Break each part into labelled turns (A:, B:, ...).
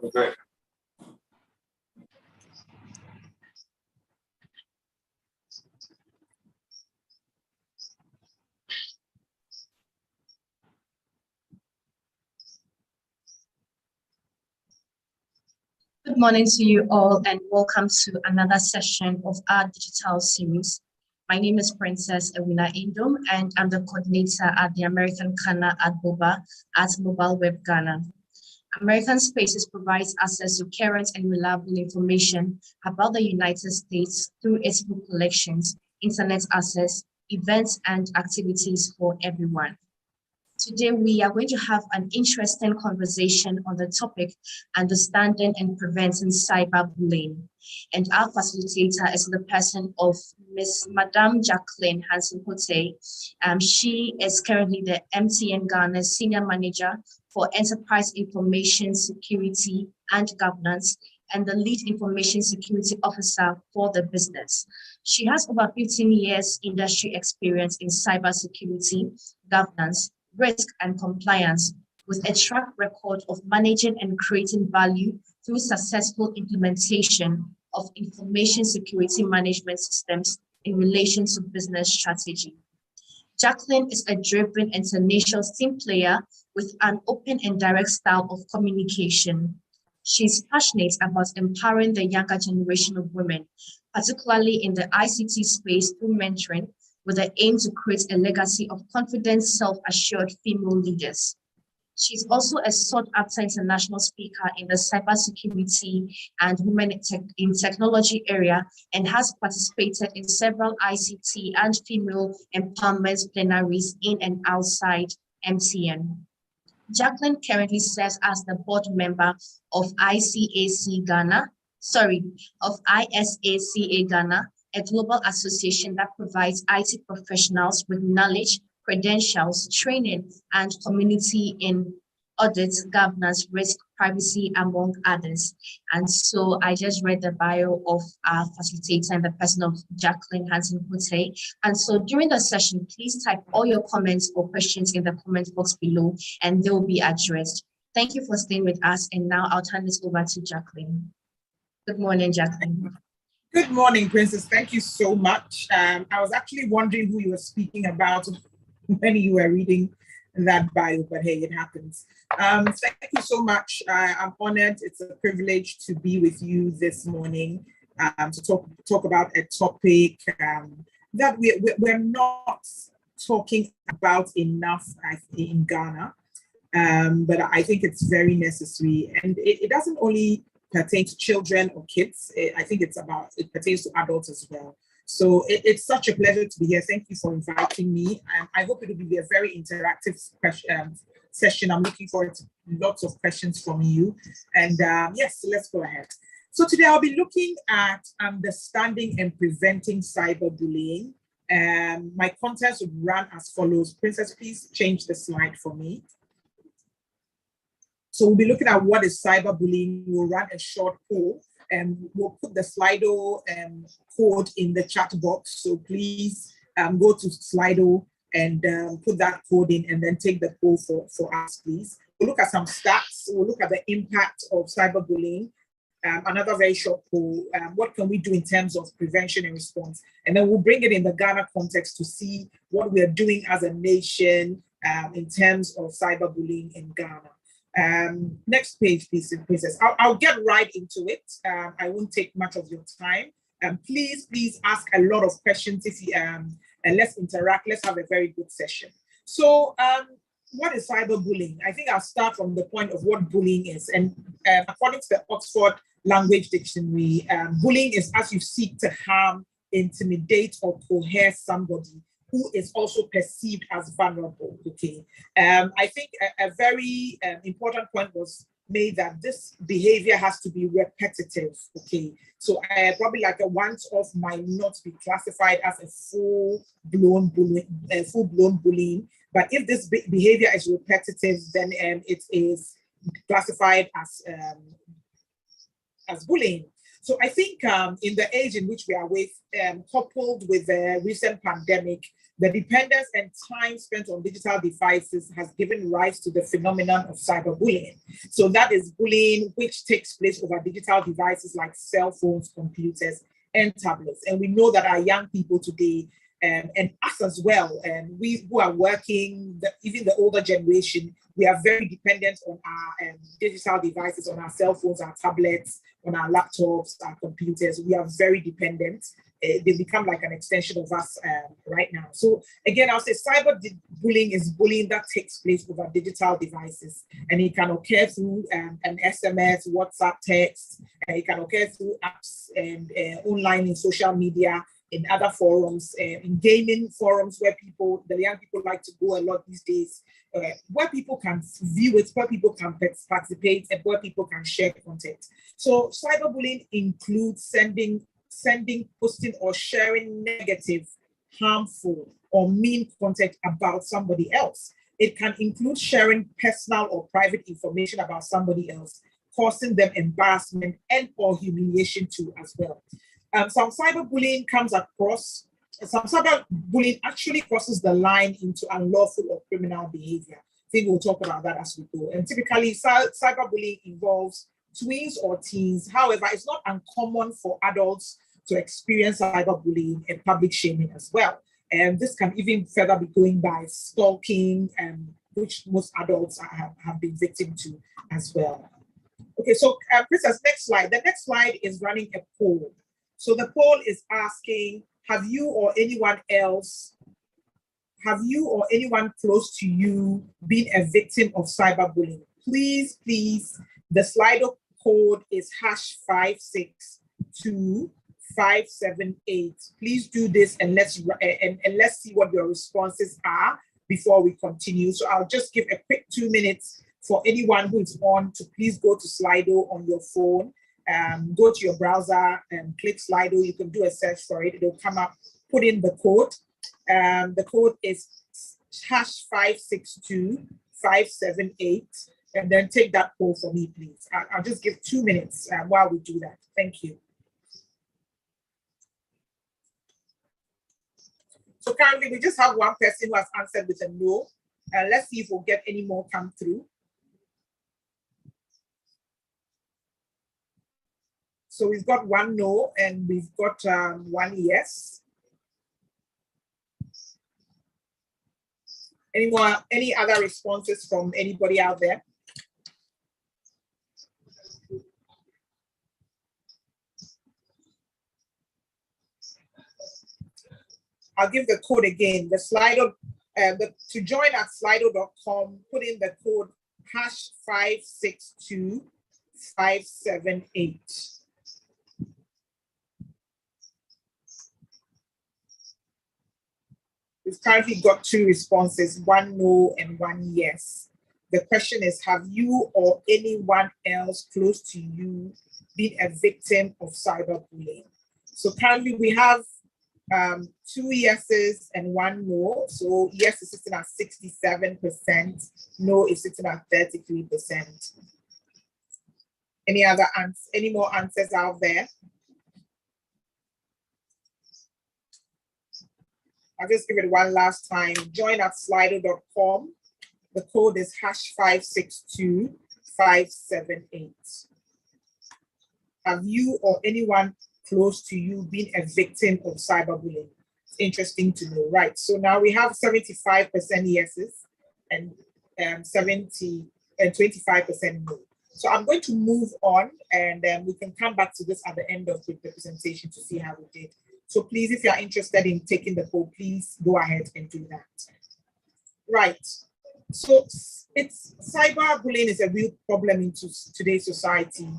A: Great.
B: Good morning to you all and welcome to another session of our digital series. My name is Princess Ewina Indom and I'm the coordinator at the American Ghana at BOBA at Mobile Web Ghana. American Spaces provides access to current and reliable information about the United States through its book collections, internet access, events, and activities for everyone. Today, we are going to have an interesting conversation on the topic, understanding and preventing cyberbullying. And our facilitator is the person of Madame Jacqueline Hansen-Hote. She is currently the MTN Ghana Senior Manager for Enterprise Information Security and Governance and the Lead Information Security Officer for the business. She has over 15 years industry experience in cybersecurity, governance, risk and compliance, with a track record of managing and creating value through successful implementation of information security management systems in relation to business strategy. Jacqueline is a driven international team player with an open and direct style of communication. She's passionate about empowering the younger generation of women, particularly in the ICT space through mentoring, with the aim to create a legacy of confident, self-assured female leaders. She's also a sought-after international speaker in the cybersecurity and women in technology area and has participated in several ICT and female empowerment plenaries in and outside MTN. Jacqueline currently serves as the board member of ISACA Ghana, a global association that provides IT professionals with knowledge, credentials, training, and community in audit, governance, risk, privacy, among others. And so I just read the bio of our facilitator and the person of Jacqueline Hansen-Hote. And so during the session, please type all your comments or questions in the comment box below, and they will be addressed. Thank you for staying with us. And now I'll turn this over to Jacqueline. Good morning, Jacqueline.
C: Good morning, Princess. Thank you so much. I was actually wondering who you were speaking about when you were reading that bio, but hey, it happens. Thank you so much. I'm honored. It's a privilege to be with you this morning to talk about a topic that we're not talking about enough in Ghana, but I think it's very necessary. And it doesn't only pertain to children or kids. I think it pertains to adults as well. So it's such a pleasure to be here. Thank you for inviting me. I hope it will be a very interactive session. I'm looking forward to lots of questions from you. And yes, let's go ahead. So today I'll be looking at understanding and preventing cyberbullying. My contents would run as follows. Princess, please change the slide for me. So we'll be looking at what is cyberbullying. We'll run a short poll and we'll put the Slido code in the chat box. So please go to Slido and put that code in and then take the poll for us, please. We'll look at some stats. We'll look at the impact of cyberbullying. Another very short poll. What can we do in terms of prevention and response? And then we'll bring it in the Ghana context to see what we're doing as a nation in terms of cyberbullying in Ghana. Next page, please, Princess. I'll get right into it. I won't take much of your time. Please ask a lot of questions and let's interact. Let's have a very good session. So what is cyberbullying? I think I'll start from the point of what bullying is. And according to the Oxford Language Dictionary, bullying is as you seek to harm, intimidate, or coerce somebody who is also perceived as vulnerable, okay? I think a very important point was made that this behavior has to be repetitive, okay? So probably like a once-off might not be classified as a full-blown bullying, but if this behavior is repetitive, then it is classified as bullying. So I think in the age in which we are with, coupled with the recent pandemic, the dependence and time spent on digital devices has given rise to the phenomenon of cyberbullying. So that is bullying which takes place over digital devices like cell phones, computers, and tablets. And we know that our young people today, and us as well, and we who are working, even the older generation, we are very dependent on our digital devices, on our cell phones, our tablets, on our laptops, our computers. We are very dependent. They become like an extension of us right now. So again, I'll say cyberbullying is bullying that takes place over digital devices, and it can occur through an SMS, WhatsApp text. It can occur through apps and online in social media, in other forums, in gaming forums where the young people like to go a lot these days, where people can view it, where people can participate, and where people can share content. So cyberbullying includes sending, posting, or sharing negative, harmful, or mean content about somebody else. It can include sharing personal or private information about somebody else, causing them embarrassment and or humiliation too as well. Some cyberbullying actually crosses the line into unlawful or criminal behavior. I think we'll talk about that as we go. And typically, cyberbullying involves tweens or teens. However, it's not uncommon for adults to experience cyberbullying and public shaming as well. And this can even further be going by stalking, which most adults have been victim to as well. Okay, so Princess, next slide. The next slide is running a poll. So the poll is asking, have you or anyone close to you been a victim of cyberbullying? Please, the Slido code is #562-578. Please do this and let's see what your responses are before we continue. So I'll just give a quick 2 minutes for anyone who is on to please go to Slido on your phone. Go to your browser and click Slido. You can do a search for it. It'll come up. Put in the code. The code is #562-578. And then take that poll for me, please. I'll just give 2 minutes while we do that. Thank you. So currently we just have one person who has answered with a no. Let's see if we'll get any more come through. So we've got one no and we've got one yes. Any other responses from anybody out there? I'll give the code again. The Slido, to join at slido.com, put in the code #562-578. We've currently got 2 responses, one no and one yes. The question is, have you or anyone else close to you been a victim of cyberbullying? So currently we have 2 yeses and 1 no. So yes is sitting at 67%, no is sitting at 33%. Any more answers out there? I'll just give it one last time. Join at slido.com. The code is #562-578. Have you or anyone close to you been a victim of cyberbullying? It's interesting to know, right? So now we have 75% yeses and 25% no. So I'm going to move on and we can come back to this at the end of the presentation to see how we did. So please, if you're interested in taking the poll, please go ahead and do that. Right. So cyberbullying is a real problem in today's society,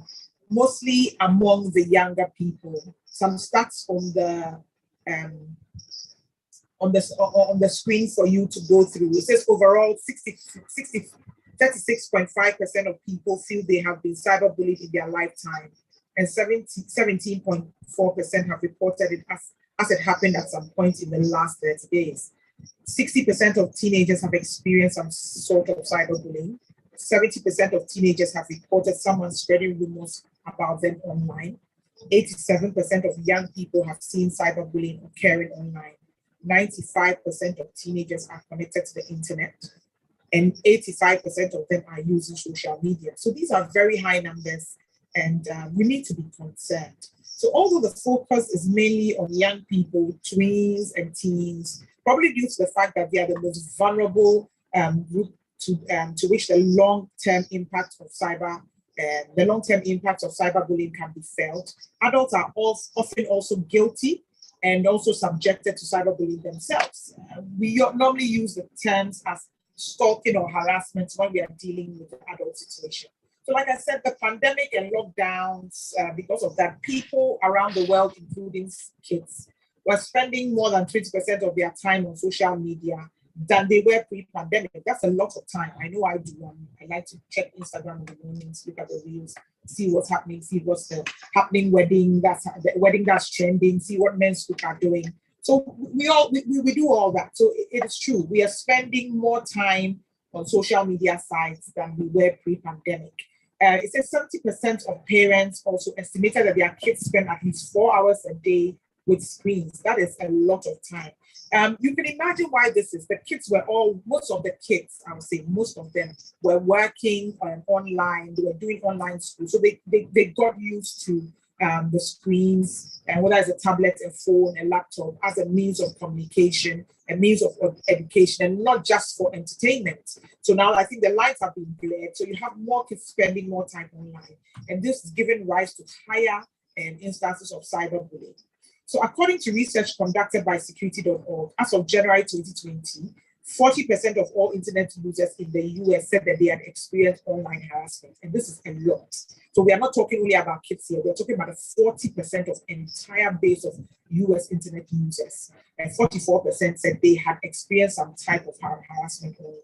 C: mostly among the younger people. Some stats on the screen for you to go through. It says overall 36.5% of people feel they have been cyberbullied in their lifetime, and 17.4% have reported it as it happened at some point in the last 30 days. 60% of teenagers have experienced some sort of cyberbullying. 70% of teenagers have reported someone spreading rumors about them online. 87% of young people have seen cyberbullying occurring online. 95% of teenagers are connected to the internet, and 85% of them are using social media. So these are very high numbers, and we need to be concerned. So although the focus is mainly on young people, tweens and teens, probably due to the fact that they are the most vulnerable group to which the long-term impact of cyberbullying can be felt. Adults are often also guilty and also subjected to cyberbullying themselves. We normally use the terms as stalking or harassment when we are dealing with the adult situation. So like I said, the pandemic and lockdowns, because of that, people around the world, including kids, were spending more than 20% of their time on social media than they were pre-pandemic. That's a lot of time. I know I do. I like to check Instagram in the mornings, look at the reels, see what's happening, see what's the happening wedding that's trending, see what men's group are doing. So we do all that. So it is true. We are spending more time on social media sites than we were pre-pandemic. It says 70% of parents also estimated that their kids spend at least 4 hours a day with screens. That is a lot of time. You can imagine why this is. Most of the kids, I would say, most of them were working online. They were doing online school. So they got used to the screens, and whether it's a tablet, a phone, a laptop, as a means of communication, a means of education, and not just for entertainment. So now I think the lights have been blurred. So you have more kids spending more time online. And this is giving rise to higher instances of cyberbullying. So according to research conducted by security.org, as of January 2020, 40% of all internet users in the US said that they had experienced online harassment. And this is a lot. So we are not talking only about kids here. We're talking about the 40% of entire base of US internet users. And 44% said they had experienced some type of harassment online.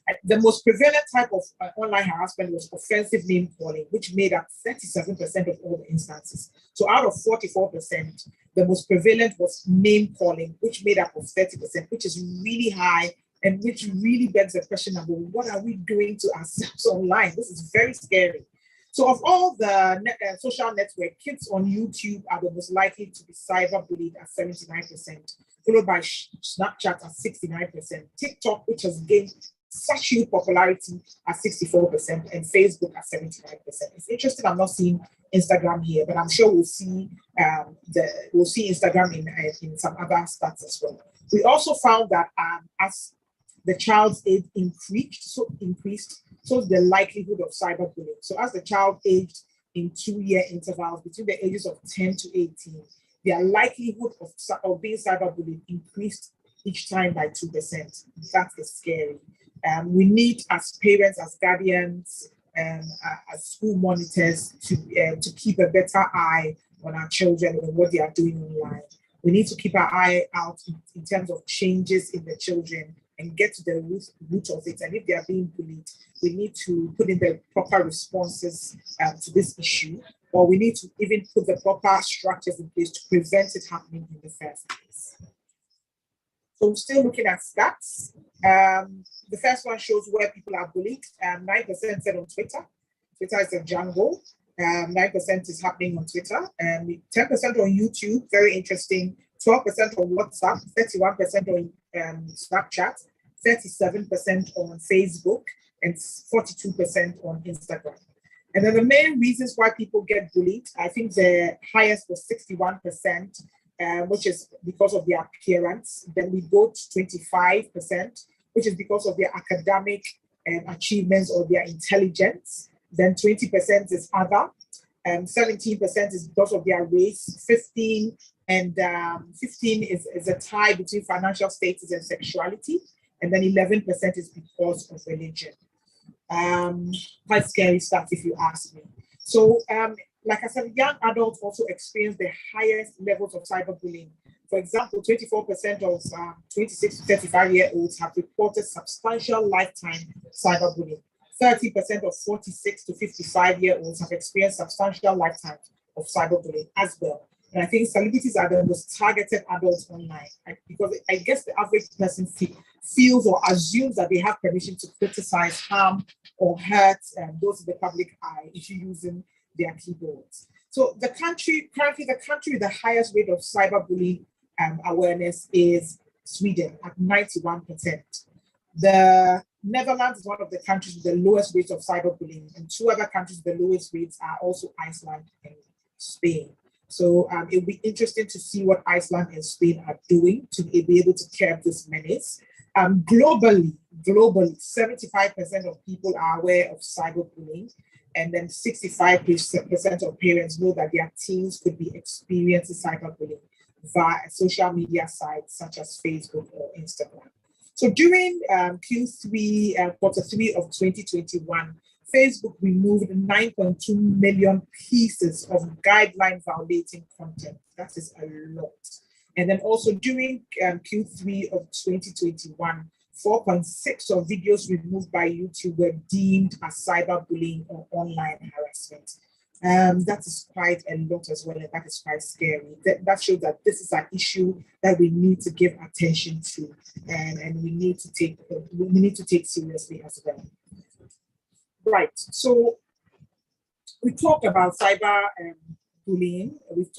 C: And the most prevalent type of online harassment was offensive name calling, which made up 37% of all the instances. So out of 44%, the most prevalent was name calling, which made up of 30%, which is really high, and which really begs the question about what are we doing to ourselves online? This is very scary. So of all the social network, kids on YouTube are the most likely to be cyberbullied at 79%, followed by Snapchat at 69%, TikTok, which has gained such huge popularity at 64%, and Facebook at 79%. It's interesting. I'm not seeing Instagram here, but I'm sure we'll see Instagram in some other stats as well. We also found that as the child's age increased, so the likelihood of cyberbullying. So as the child aged in 2-year intervals between the ages of 10 to 18, their likelihood of being cyberbullied increased each time by 2%. That is scary. We need, as parents, as guardians, as school monitors, to keep a better eye on our children and what they are doing online. We need to keep our eye out in terms of changes in the children and get to the root of it. And if they are being bullied, we need to put in the proper responses to this issue, or we need to even put the proper structures in place to prevent it happening in the first place. So we're still looking at stats. The first one shows where people are bullied. 9% said on Twitter. Twitter is a jungle. 9% is happening on Twitter. 10% on YouTube, very interesting. 12% on WhatsApp, 31% on Snapchat, 37% on Facebook, and 42% on Instagram. And then the main reasons why people get bullied, I think the highest was 61%, which is because of their appearance. Then we go to 25%, which is because of their academic achievements or their intelligence. Then 20% is other. 17% is because of their race. 15 is a tie between financial status and sexuality. And then 11% is because of religion. Quite scary stuff if you ask me. So like I said, young adults also experience the highest levels of cyberbullying. For example, 24% of 26 to 35-year-olds have reported substantial lifetime cyberbullying. 30% of 46 to 55-year-olds have experienced substantial lifetime of cyberbullying as well. And I think celebrities are the most targeted adults online, because I guess the average person feels or assumes that they have permission to criticize, harm, or hurt those in the public eye if you're using their keyboards. So currently the country with the highest rate of cyberbullying awareness is Sweden at 91%. The Netherlands is one of the countries with the lowest rates of cyberbullying, and two other countries with the lowest rates are also Iceland and Spain. So it'll be interesting to see what Iceland and Spain are doing to be able to curb this menace. Globally, 75% of people are aware of cyberbullying, and then 65% of parents know that their teens could be experiencing cyberbullying via social media sites such as Facebook or Instagram. So during Q3, quarter three of 2021, Facebook removed 9.2 million pieces of guideline violating content. That is a lot. And then also during Q3 of 2021, 4.6 of videos removed by YouTube were deemed as cyberbullying or online harassment. That is quite a lot as well, and that is quite scary. That shows that this is an issue that we need to give attention to, and we need to take seriously as well. Right. So we talked about cyber bullying. We've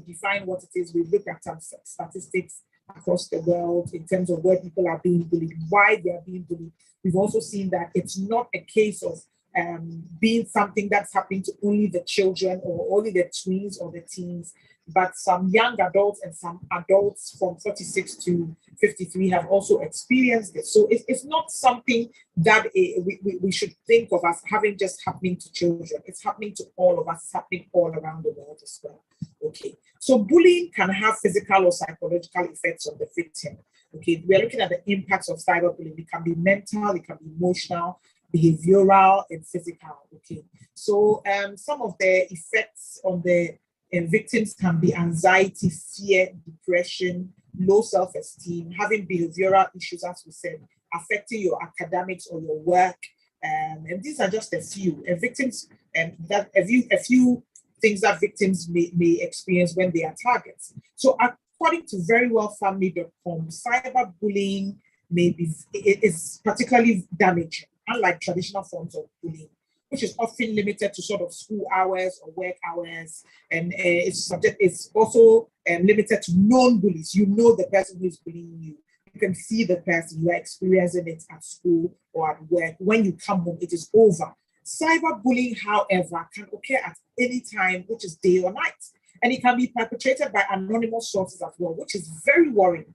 C: defined what it is. We've looked at some statistics across the world in terms of where people are being bullied, why they are being bullied. We've also seen that it's not a case of being something that's happening to only the children or only the tweens or the teens, but some young adults and some adults from 46 to 53 have also experienced it. So it's not something that we should think of as having just happening to children. It's happening to all of us, it's happening all around the world as well. Okay, so bullying can have physical or psychological effects on the victim. Okay, we're looking at the impacts of cyberbullying. It can be mental, it can be emotional, behavioral, and physical. Okay, so some of the effects on the victims can be anxiety, fear, depression, low self-esteem, having behavioral issues, as we said, affecting your academics or your work. And these are just a few. Victims, that a few things that victims may experience when they are targets. So according to verywellfamily.com, cyberbullying is particularly damaging, unlike traditional forms of bullying, which is often limited to sort of school hours or work hours. And it's also limited to known bullies. You know the person who is bullying you. You can see the person, you are experiencing it at school or at work. When you come home, it is over. Cyberbullying, however, can occur at any time, which is day or night. And it can be perpetrated by anonymous sources as well, which is very worrying.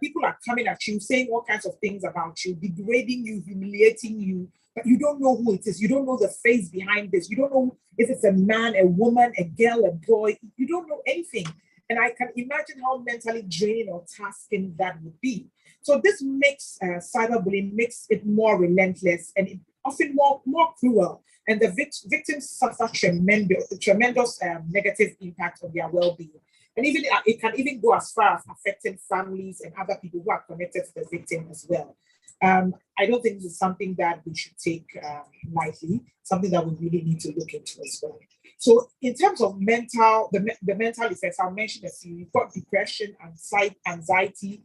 C: People are coming at you, saying all kinds of things about you, degrading you, humiliating you, but you don't know who it is. You don't know the face behind this. You don't know if it's a man, a woman, a girl, a boy. You don't know anything. And I can imagine how mentally draining or tasking that would be. So this makes cyberbullying makes it more relentless and often more cruel. And the victims suffer tremendous negative impact on their well-being. And even it can even go as far as affecting families and other people who are connected to the victim as well. I don't think this is something that we should take lightly, something that we really need to look into as well. So in terms of the mental effects, I'll mention a few. You've got depression, anxiety.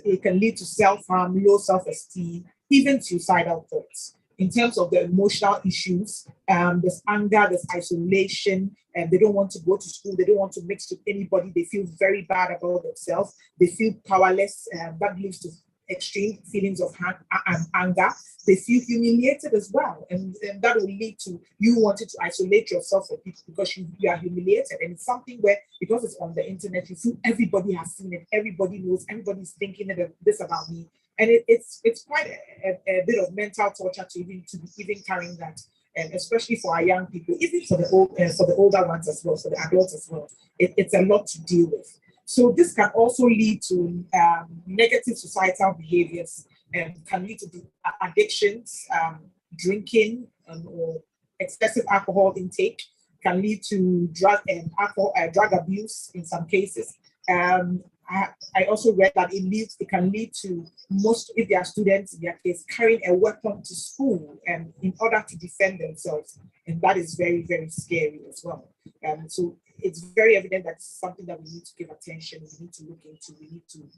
C: It can lead to self-harm, low self-esteem, even suicidal thoughts. In terms of the emotional issues, there's anger, there's isolation, and they don't want to go to school. They don't want to mix with anybody. They feel very bad about themselves. They feel powerless. That leads to extreme feelings of anger. They feel humiliated as well. And that will lead to you wanting to isolate yourself from people because you are humiliated. And it's something where, because it's on the internet, you feel everybody has seen it. Everybody knows. Everybody's thinking this about me. And it's quite a bit of mental torture to be even carrying that, and especially for our young people, even for the older ones as well, for the adults as well. It's a lot to deal with. So this can also lead to negative societal behaviors and can lead to addictions, drinking or excessive alcohol intake, can lead to drug abuse in some cases. I also read that it can lead to most, if they are students in their case, carrying a weapon to school in order to defend themselves. And that is very, very scary as well. So it's very evident that it's something that we need to give attention, we need to look into, we need to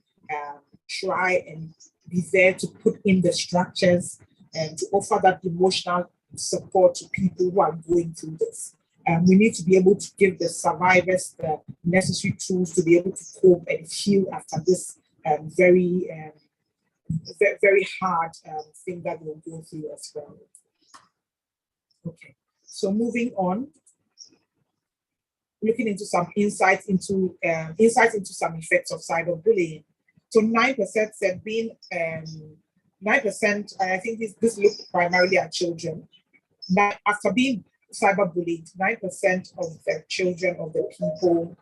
C: try and be there to put in the structures and to offer that emotional support to people who are going through this. We need to be able to give the survivors the necessary tools to be able to cope and heal after this very, very hard thing that we'll go through as well. Okay, so moving on, looking into some insights into some effects of cyberbullying. So 9% said being 9%, I think this looked primarily at children. After being cyberbullied, 9% of the children of the people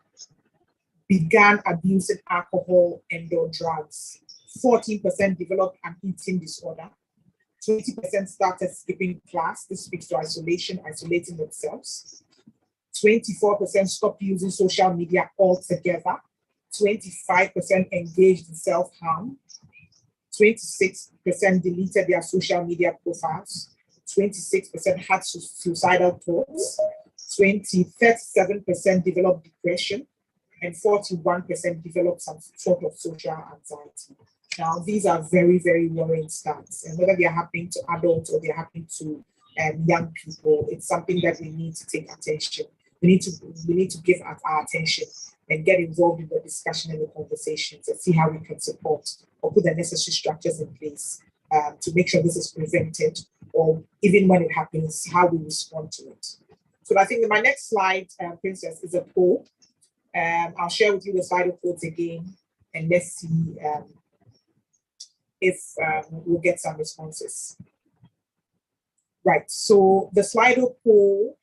C: began abusing alcohol and/or drugs. 14% developed an eating disorder. 20% started skipping class. This speaks to isolating themselves. 24% stopped using social media altogether. 25% engaged in self-harm. 26% deleted their social media profiles. 26% had suicidal thoughts. 37% developed depression. And 41% developed some sort of social anxiety. Now, these are very, very worrying stats. And whether they are happening to adults or they're happening to young people, it's something that we need to take attention. We need to give our attention and get involved in the discussion and the conversations and see how we can support or put the necessary structures in place to make sure this is prevented, or even when it happens, how we respond to it. So I think my next slide, Princess, is a poll. I'll share with you the Slido codes again, and let's see if we'll get some responses. Right, so the Slido poll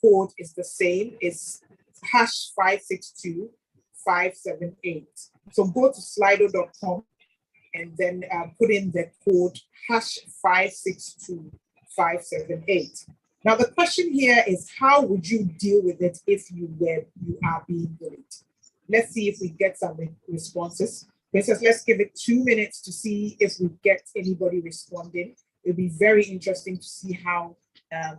C: code is the same. It's #562578. So go to slido.com and then put in the code #562578. Now the question here is, how would you deal with it if you are being bullied? Let's see if we get some responses. Princess, let's give it 2 minutes to see if we get anybody responding. It'll be very interesting to see how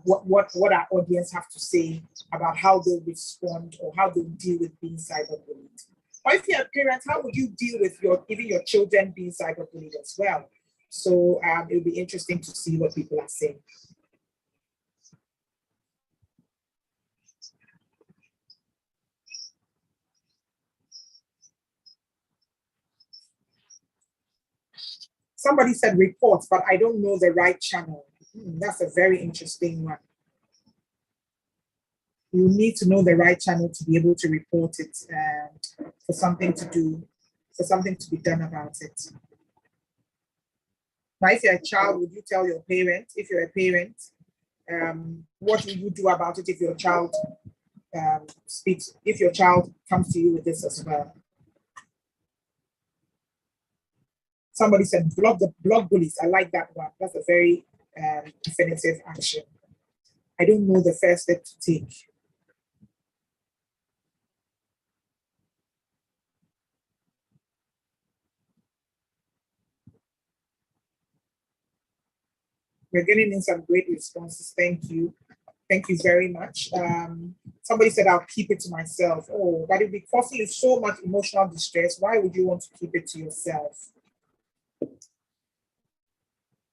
C: what our audience have to say about how they respond or how they deal with being cyberbullied. Or if you're a parent, how would you deal with even your children being cyberbullied as well? So it'll be interesting to see what people are saying. Somebody said reports, but I don't know the right channel. That's a very interesting one. You need to know the right channel to be able to report it, for something to be done about it. Now, if you're a child, would you tell your parent? If you're a parent, what will you do about it if your child if your child comes to you with this as well? Somebody said block bullies. I like that one. That's a very definitive action. I don't know the first step to take. We're getting in some great responses. Thank you. Thank you very much. Somebody said, I'll keep it to myself. Oh, but it'll be causing you so much emotional distress. Why would you want to keep it to yourself?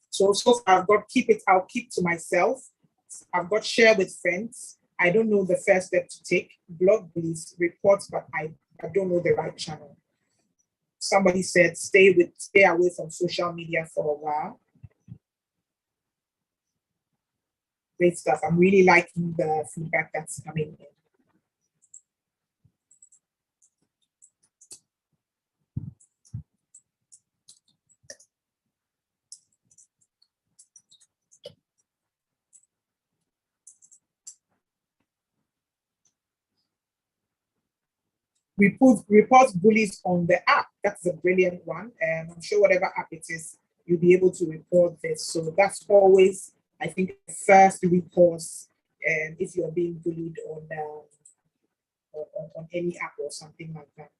C: So far I've got I'll keep to myself. I've got share with friends. I don't know the first step to take. Blog bullies, reports, but I don't know the right channel. Somebody said stay away from social media for a while. Great stuff. I'm really liking the feedback that's coming in. Report bullies on the app. That's a brilliant one. And I'm sure whatever app it is, you'll be able to report this. So that's always, I think, the first recourse if you're being bullied on any app or something like that.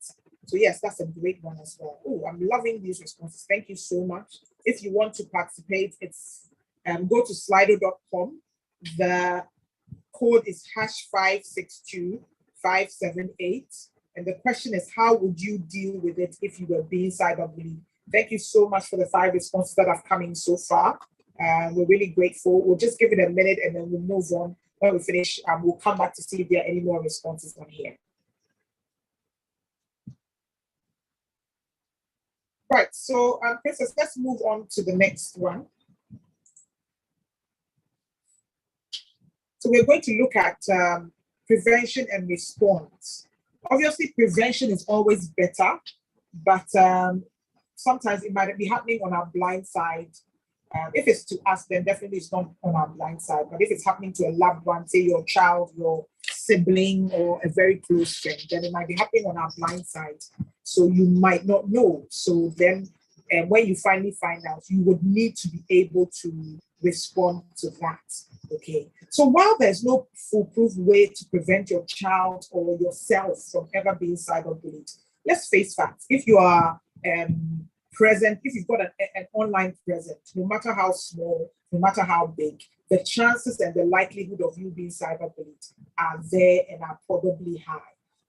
C: So yes, that's a great one as well. Oh, I'm loving these responses. Thank you so much. If you want to participate, it's go to slido.com. The code is #562578. And the question is, how would you deal with it if you were being cyberbullied? Thank you so much for the 5 responses that have come in so far. We're really grateful. We'll just give it a minute and then we'll move on when we finish, we'll come back to see if there are any more responses on here. Right, so Princess, let's move on to the next one. So we're going to look at prevention and response. Obviously, prevention is always better, but sometimes it might be happening on our blind side. If it's to us, then definitely it's not on our blind side. But if it's happening to a loved one, say your child, your sibling, or a very close friend, then it might be happening on our blind side. So you might not know. So then when you finally find out, you would need to be able to respond to that. Okay. So while there's no foolproof way to prevent your child or yourself from ever being cyberbullied, let's face facts. If you are present, if you've got an online presence, no matter how small, no matter how big, the chances and the likelihood of you being cyberbullied are there and are probably high.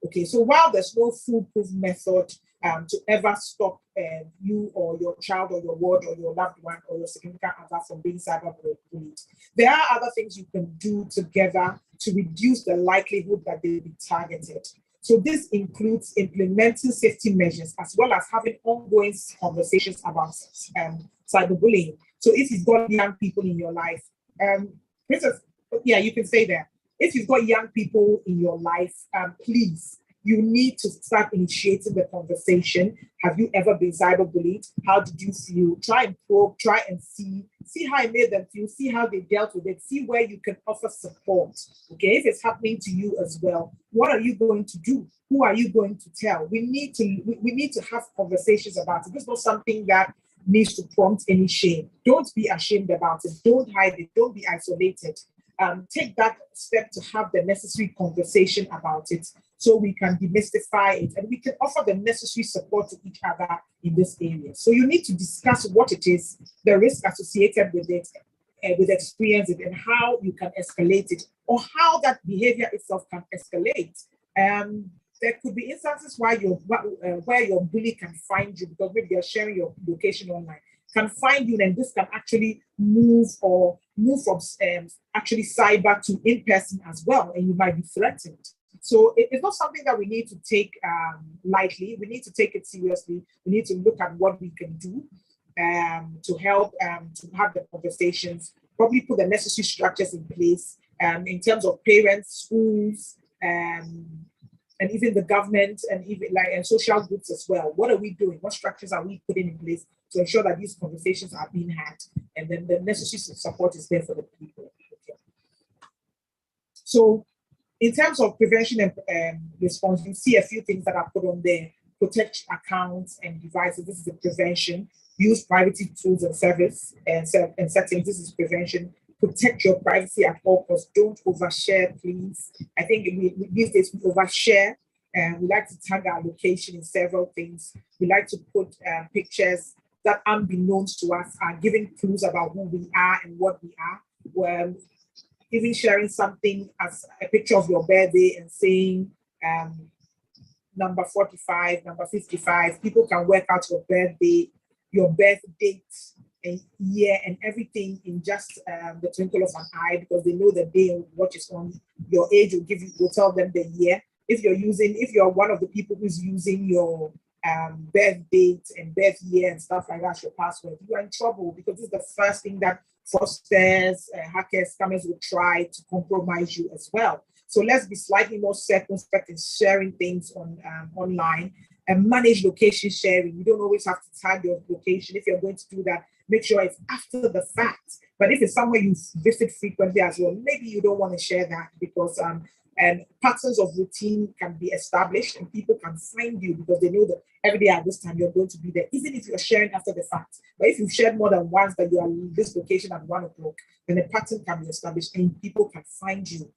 C: Okay, so while there's no foolproof method to ever stop you or your child or your ward or your loved one or your significant other from being cyberbullied, there are other things you can do together to reduce the likelihood that they'll be targeted. So this includes implementing safety measures as well as having ongoing conversations about cyberbullying. So if you've got young people in your life, Princess, yeah, you can say that. If you've got young people in your life, please, you need to start initiating the conversation. Have you ever been cyberbullied? How did you feel? Try and probe, try and see how it made them feel, see how they dealt with it, see where you can offer support. Okay, if it's happening to you as well, what are you going to do? Who are you going to tell? We need to have conversations about it. This is not something that needs to prompt any shame. Don't be ashamed about it. Don't hide it. Don't be isolated. Take that step to have the necessary conversation about it so we can demystify it and we can offer the necessary support to each other in this area. So you need to discuss what it is, the risk associated with it, with experience it, and how you can escalate it or how that behavior itself can escalate. There could be instances where your bully can find you because maybe you're sharing your location online, can find you, and this can actually move from actually cyber to in-person as well, and you might be threatened. So it's not something that we need to take lightly. We need to take it seriously. We need to look at what we can do to help to have the conversations, probably put the necessary structures in place in terms of parents, schools, and even the government and even and social groups as well. What are we doing? What structures are we putting in place to ensure that these conversations are being had and then the necessary support is there for the people? Okay. So in terms of prevention and response, you see a few things that are put on there. Protect accounts and devices. This is the prevention. Use privacy tools and service and settings. This is prevention. Protect your privacy at all costs. Don't overshare, please. I think these days we overshare, and we like to tag our location in several things. We like to put pictures that, unbeknownst to us, are giving clues about who we are and what we are. Well, even sharing something as a picture of your birthday and saying number 45, number 55. People can work out your birthday, your birth date, and year and everything in just the twinkle of an eye because they know the day and what is on your age will tell them the year. If you're one of the people who's using your birth date and birth year and stuff like that as your password, you are in trouble because this is the first thing that fraudsters, hackers, scammers will try to compromise you as well. So let's be slightly more circumspect in sharing things online and manage location sharing. You don't always have to tag your location. If you're going to do that, make sure it's after the fact. But if it's somewhere you visit frequently as well, maybe you don't want to share that because and patterns of routine can be established and people can find you because they know that every day at this time you're going to be there, even if you're sharing after the fact. But if you've shared more than once that you are in this location at 1 o'clock, then a pattern can be established and people can find you.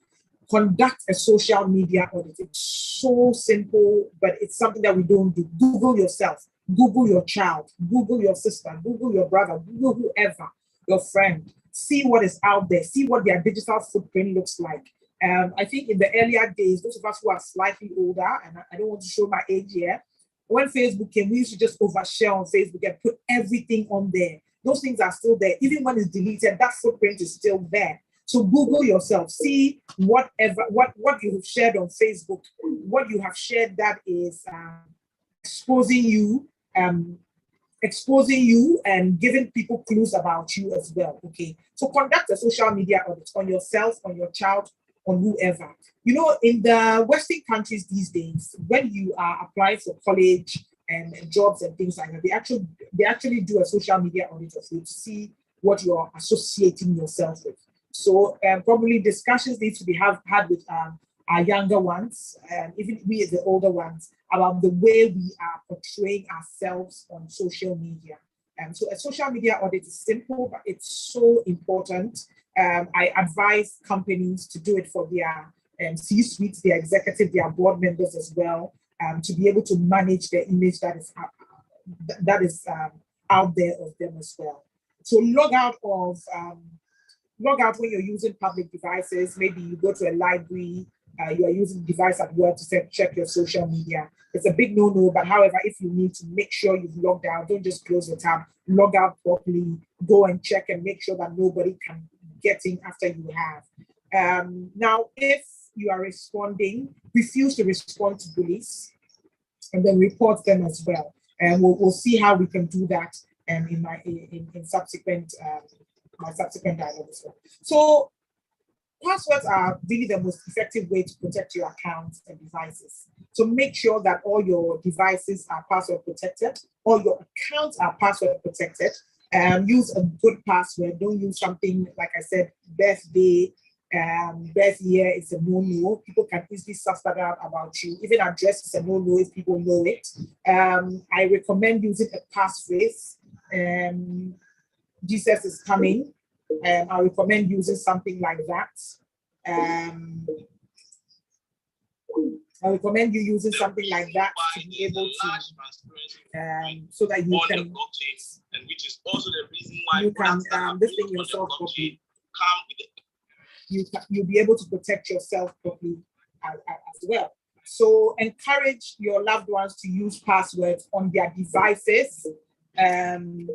C: Conduct a social media audit. It's so simple, but it's something that we don't do. Google yourself, Google your child, Google your sister, Google your brother, Google whoever, your friend. See what is out there, see what their digital footprint looks like. I think in the earlier days, those of us who are slightly older, and I don't want to show my age here, when Facebook came, we used to just overshare on Facebook and put everything on there. Those things are still there. Even when it's deleted, that footprint is still there. So Google yourself, see what you have shared on Facebook, what you have shared that is exposing you, and giving people clues about you as well. Okay, so conduct a social media audit on yourself, on your child, on whoever. You know, in the Western countries these days, when you are applying for college and jobs and things like that, they actually do a social media audit of you to see what you are associating yourself with. So probably discussions need to be had with our younger ones, and even we as the older ones, about the way we are portraying ourselves on social media. So a social media audit is simple, but it's so important. I advise companies to do it for their C-suites, their executive, their board members as well, to be able to manage the image that is out there of them as well. So log out when you're using public devices. Maybe you go to a library, you are using the device at work to check your social media. It's a big no-no, but however, if you need to make sure you've logged out, don't just close the tab, log out properly, go and check and make sure that nobody can get in after you have. Now, if you are responding, refuse to respond to bullies and then report them as well. And we'll see how we can do that in subsequent my subsequent dialogue as well. So passwords are really the most effective way to protect your accounts and devices. So make sure that all your devices are password protected, all your accounts are password protected. Use a good password. Don't use something, like I said, birthday, birth year is a no-no. People can easily suss that out about you. Even address is a no-no if people know it. I recommend using a passphrase. Jesus is coming. I recommend using something like that. I recommend you using something like that to be able to, so that you can, and which is also the reason why you can this thing yourself properly. You'll be able to protect yourself properly as well. So encourage your loved ones to use passwords on their devices, and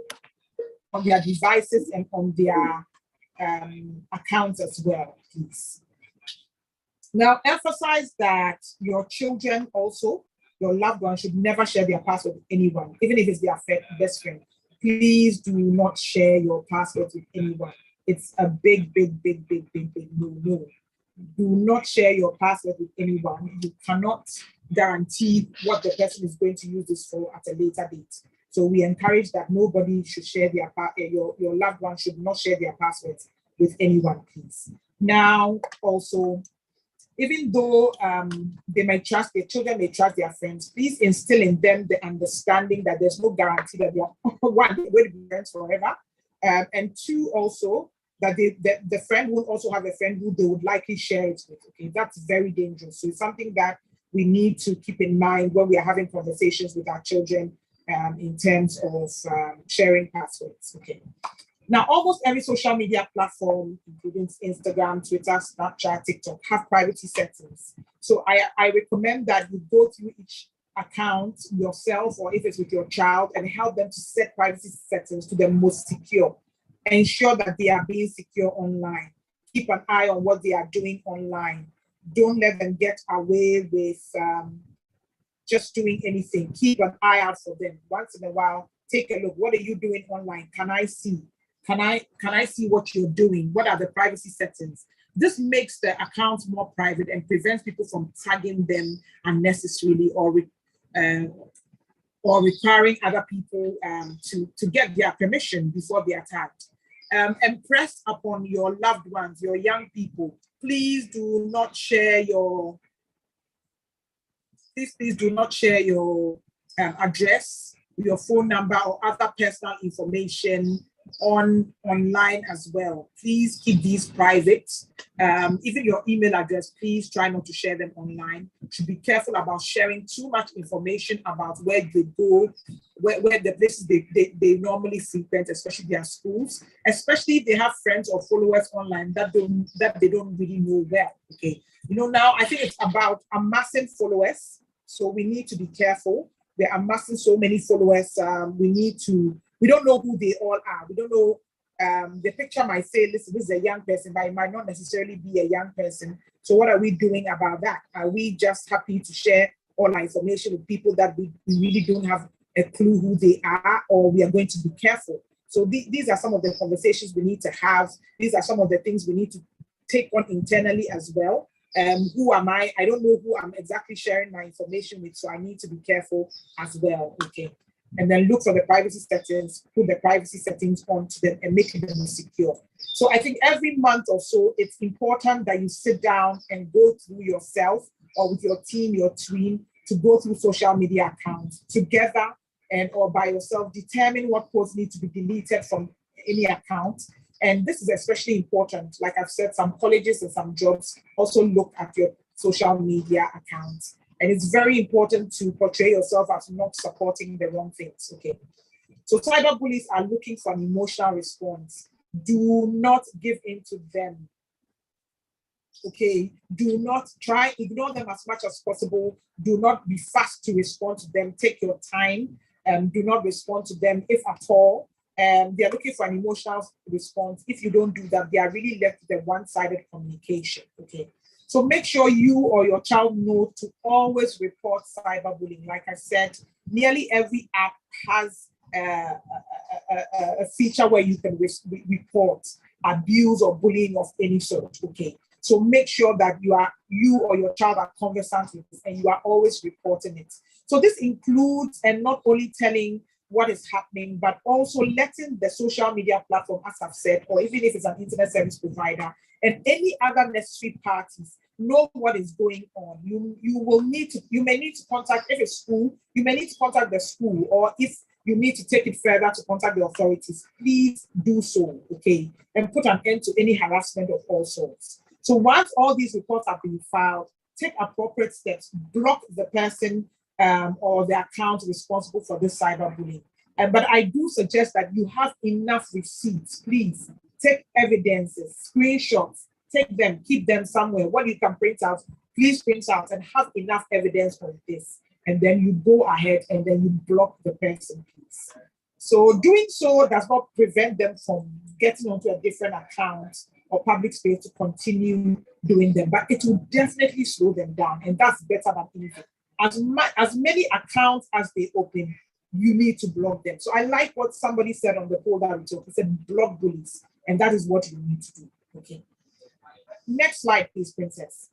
C: on their accounts as well, please. Now, emphasize that your children also, your loved ones, should never share their password with anyone, even if it's their best friend. Please do not share your password with anyone. It's a big no. Do not share your password with anyone. You cannot guarantee what the person is going to use this for at a later date. So we encourage that nobody should share your loved one should not share their passwords with anyone, please. Now, also, even though their children may trust their friends, please instill in them the understanding that there's no guarantee that they are one, they're going to be friends forever, and two, also that the friend will also have a friend who they would likely share it with. Okay, that's very dangerous. So it's something that we need to keep in mind when we are having conversations with our children in terms of sharing passwords. Okay. Now, almost every social media platform, including Instagram, Twitter, Snapchat, TikTok, have privacy settings. So I recommend that you go through each account yourself, or if it's with your child, and help them to set privacy settings to the most secure. Ensure that they are being secure online. Keep an eye on what they are doing online. Don't let them get away with just doing anything. Keep an eye out for them. Once in a while, take a look. What are you doing online? Can I see? Can I see what you're doing? What are the privacy settings? This makes the accounts more private and prevents people from tagging them unnecessarily or requiring other people to get their permission before they are tagged. Impress upon your loved ones, your young people. Please do not share your address, your phone number, or other personal information online as well. Please keep these private. Even your email address, please try not to share them online. You should be careful about sharing too much information about where they go, where the places they normally frequent, especially their schools, especially if they have friends or followers online that they don't really know well. Okay, now I think it's about amassing followers, so we need to be careful. They're amassing so many followers. We don't know who they all are. We don't know The picture might say, listen, this is a young person, but it might not necessarily be a young person. So what are we doing about that? Are we just happy to share all our information with people that we really don't have a clue who they are, or we are going to be careful? So these are some of the conversations we need to have. These are some of the things we need to take on internally as well. Who am I? I don't know who I'm exactly sharing my information with, so I need to be careful as well. Okay. And then look for the privacy settings, put the privacy settings onto them and make them secure. So I think every month or so, it's important that you sit down and go through yourself or with your team, your twin, to go through social media accounts together and or by yourself, determine what posts need to be deleted from any account. And this is especially important. Like I've said, some colleges and some jobs also look at your social media accounts. And it's very important to portray yourself as not supporting the wrong things, okay? So cyberbullies are looking for an emotional response. Do not give in to them, okay? Do not try, ignore them as much as possible. Do not be fast to respond to them. Take your time. Do not respond to them if at all. They are looking for an emotional response. If you don't do that, they are really left with a one-sided communication, okay? So make sure you or your child know to always report cyberbullying. Like I said, nearly every app has a feature where you can report abuse or bullying of any sort, okay? So make sure that you or your child are conversant with this and you are always reporting it. So this includes, and not only telling what is happening, but also letting the social media platform, as I've said, or even if it's an internet service provider and any other necessary parties know what is going on. You may need to contact, if it's school, you may need to contact the school, or if you need to take it further to contact the authorities, please do so, okay? And put an end to any harassment of all sorts. So once all these reports have been filed, take appropriate steps, block the person or the account responsible for this cyberbullying. But I do suggest that you have enough receipts. Please take evidences, screenshots, take them, keep them somewhere. What you can print out, please print out and have enough evidence for this. And then you go ahead and then you block the person, please. So doing so does not prevent them from getting onto a different account or public space to continue doing them, but it will definitely slow them down, and that's better than anything. As many accounts as they open, you need to block them. So I like what somebody said on the poll that we took. He said block bullies, and that is what you need to do. Okay. Next slide, please, Princess.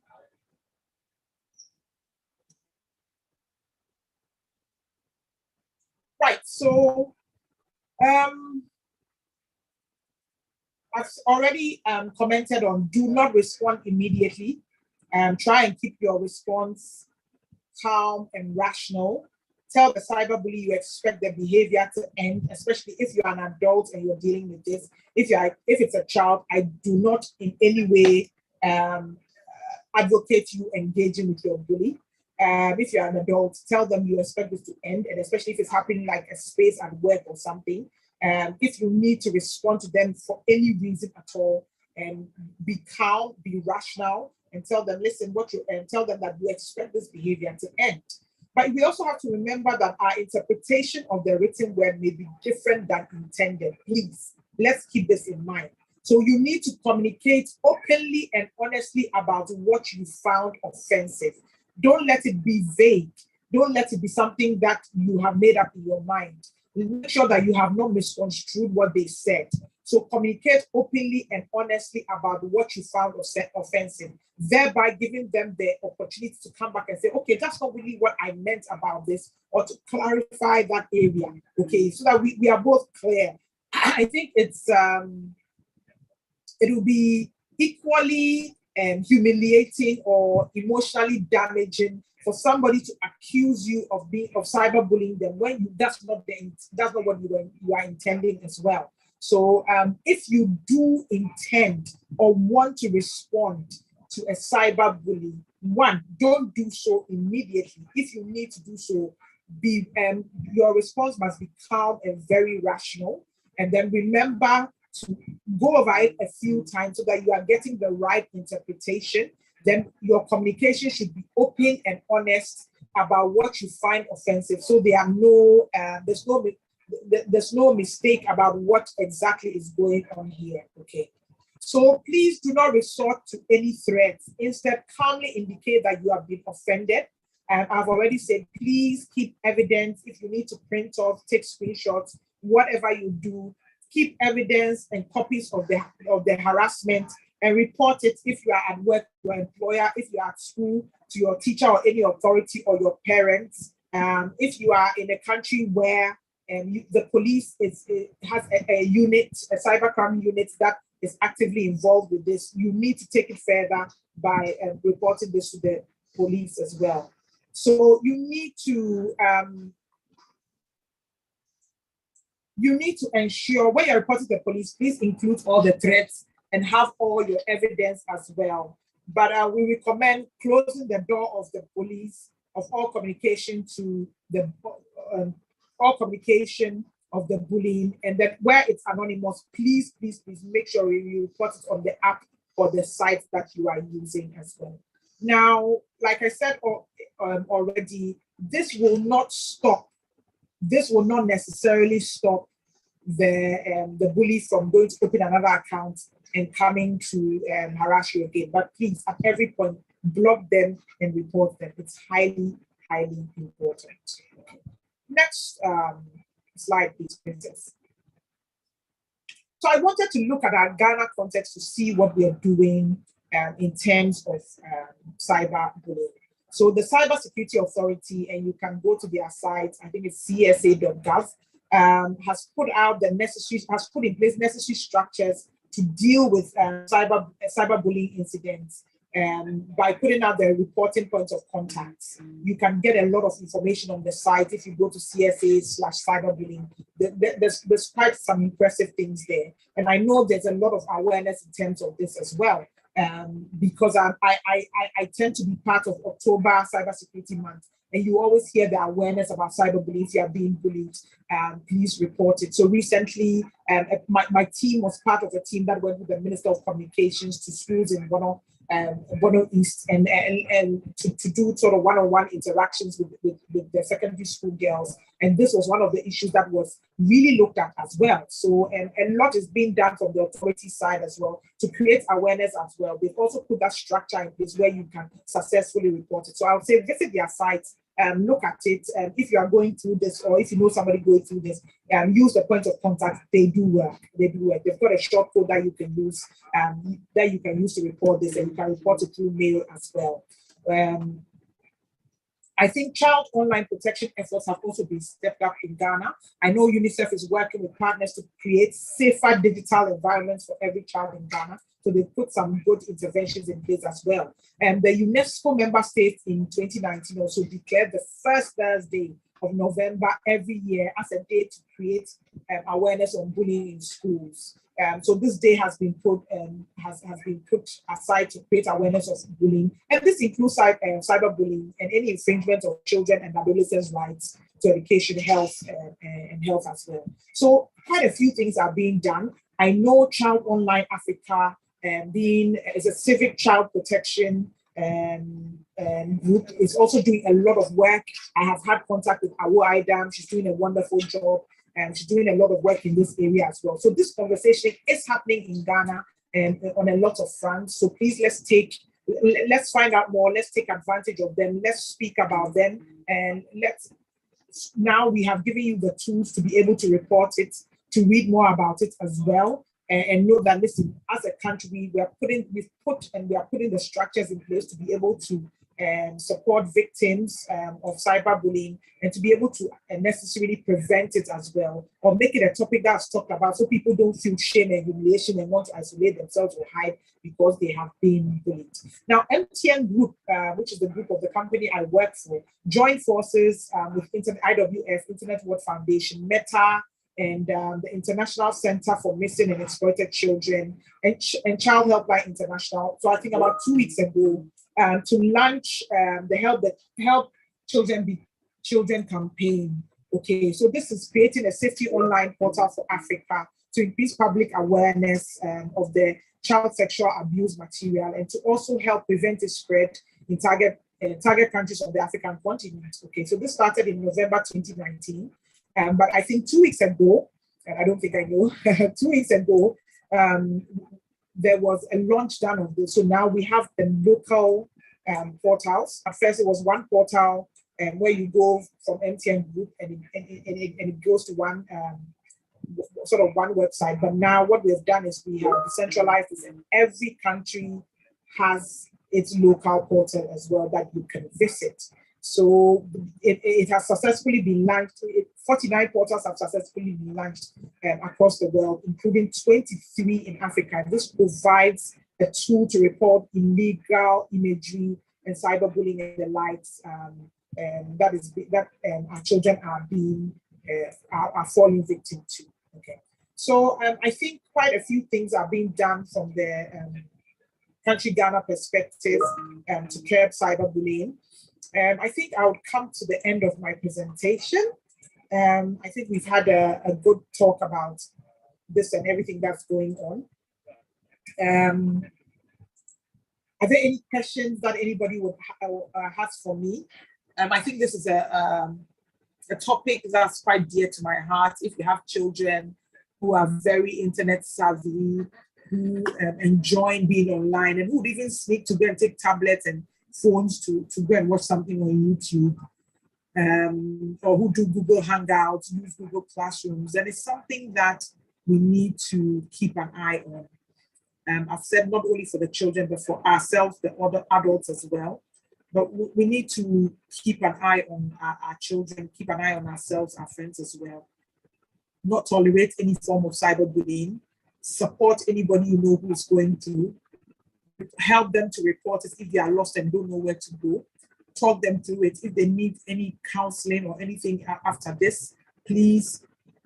C: Right. So I've already commented on do not respond immediately. Try and keep your response calm and rational. Tell the cyberbully you expect the behavior to end, especially if you're an adult and you're dealing with this. If it's a child, I do not in any way advocate you engaging with your bully. If you're an adult, tell them you expect this to end, and especially if it's happening like a space at work or something. If you need to respond to them for any reason at all, and be calm, be rational, and tell them, listen, and tell them that you expect this behavior to end. But we also have to remember that our interpretation of the written word may be different than intended. Please, let's keep this in mind. So you need to communicate openly and honestly about what you found offensive. Don't let it be vague. Don't let it be something that you have made up in your mind. Make sure that you have not misconstrued what they said. So communicate openly and honestly about what you found offensive, thereby giving them the opportunity to come back and say, okay, that's not really what I meant about this, or to clarify that area, okay, so that we are both clear. I think it will be equally humiliating or emotionally damaging for somebody to accuse you of cyberbullying them when that's not what you are intending as well. So if you do intend or want to respond to a cyberbully, one, don't do so immediately. If you need to do so, your response must be calm and very rational. And then remember to go over it a few times so that you are getting the right interpretation. Then your communication should be open and honest about what you find offensive. So there's no there's no mistake about what exactly is going on here. Okay. So please do not resort to any threats. Instead, calmly indicate that you have been offended. And I've already said, please keep evidence. If you need to print off, take screenshots, whatever you do, keep evidence and copies of the harassment and report it if you are at work to your employer, if you are at school to your teacher or any authority or your parents. If you are in a country where the police has a unit, a cybercrime unit that is actively involved with this, you need to take it further by reporting this to the police as well. So you need to ensure when you're reporting to the police, please include all the threats and have all your evidence as well. But we recommend closing the door of the police of all communication to the all communication of the bullying, and that where it's anonymous, please make sure you report it on the app or the site that you are using as well. Now, like I said already, this will not necessarily stop the bully from going to open another account and coming to harass you again. But please, at every point, block them and report them. It's highly, highly important. Okay. Next slide, please, Princess. So I wanted to look at our Ghana context to see what we are doing in terms of cyberbullying. So the Cybersecurity Authority, and you can go to their site, I think it's csa.gov, has put in place necessary structures to deal with cyberbullying incidents. By putting out the reporting points of contacts, you can get a lot of information on the site. If you go to CSA/cyberbullying, there's quite some impressive things there. And I know there's a lot of awareness in terms of this as well, because I tend to be part of October Cybersecurity Month. And you always hear the awareness about cyberbullying. If you are being bullied, please report it. So recently, my team was part of a team that went with the Minister of Communications to schools in Bono East and to do sort of one-on-one interactions with the secondary school girls. And this was one of the issues that was really looked at as well. So a lot is being done from the authority side as well to create awareness as well. They've also put that structure in place where you can successfully report it. So I would say visit their sites, look at it. If you are going through this or if you know somebody going through this, use the point of contact. They do work. They've got a short code that you can use to report this, and you can report it through mail as well. I think child online protection efforts have also been stepped up in Ghana. I know UNICEF is working with partners to create safer digital environments for every child in Ghana. So they put some good interventions in place as well. And the UNESCO member states in 2019 also declared the first Thursday of November every year as a day to create awareness on bullying in schools. So this day has been put aside to create awareness of bullying, and this includes cyberbullying and any infringement of children and adolescents' rights to education, health, and health as well. So quite a few things are being done. I know Child Online Africa is a civic child protection group, is also doing a lot of work. I have had contact with Awo Aidam. She's doing a wonderful job. And she's doing a lot of work in this area as well. So this conversation is happening in Ghana and on a lot of fronts. So please let's find out more. Let's take advantage of them. Let's speak about them. And now we have given you the tools to be able to report it, to read more about it as well. And know that, listen, as a country, we are putting the structures in place to be able to support victims of cyberbullying and to be able to necessarily prevent it as well, or make it a topic that's talked about so people don't feel shame and humiliation and want to isolate themselves or hide because they have been bullied. Now, MTN Group, which is the group of the company I work for, joined forces with IWF, Internet World Foundation, Meta, and the International Center for Missing and Exploited Children and Child Helpline International. So I think about 2 weeks ago, to launch the Help Children Be Children campaign. Okay, so this is creating a safety online portal for Africa to increase public awareness of the child sexual abuse material and to also help prevent its spread in target countries of the African continent. Okay, so this started in November 2019. But I think 2 weeks ago, I don't think I know, 2 weeks ago, there was a launch done of this. So now we have the local portals. At first, it was one portal where you go from MTN Group and it goes to one sort of one website. But now what we have done is we have decentralized this, and every country has its local portal as well that you can visit. So it has successfully been launched. 49 portals have successfully been launched across the world, including 23 in Africa. This provides a tool to report illegal imagery and cyberbullying and the likes, and that our children are being are falling victim to. Okay, so I think quite a few things are being done from the country Ghana perspective to curb cyberbullying. I think I would come to the end of my presentation. I think we've had a good talk about this and everything that's going on. Are there any questions that anybody would has for me? I think this is a topic that's quite dear to my heart. If you have children who are very internet savvy, who enjoy being online, and who would even sneak to go and take tablets and phones to go and watch something on YouTube, or who do Google Hangouts, use Google Classrooms, and it's something that we need to keep an eye on. I've said not only for the children, but for ourselves, the other adults as well. But we need to keep an eye on our children, keep an eye on ourselves, our friends as well. Not tolerate any form of cyberbullying, support anybody you know who is going through, help them to report it if they are lost and don't know where to go, talk them through it. If they need any counseling or anything after this, please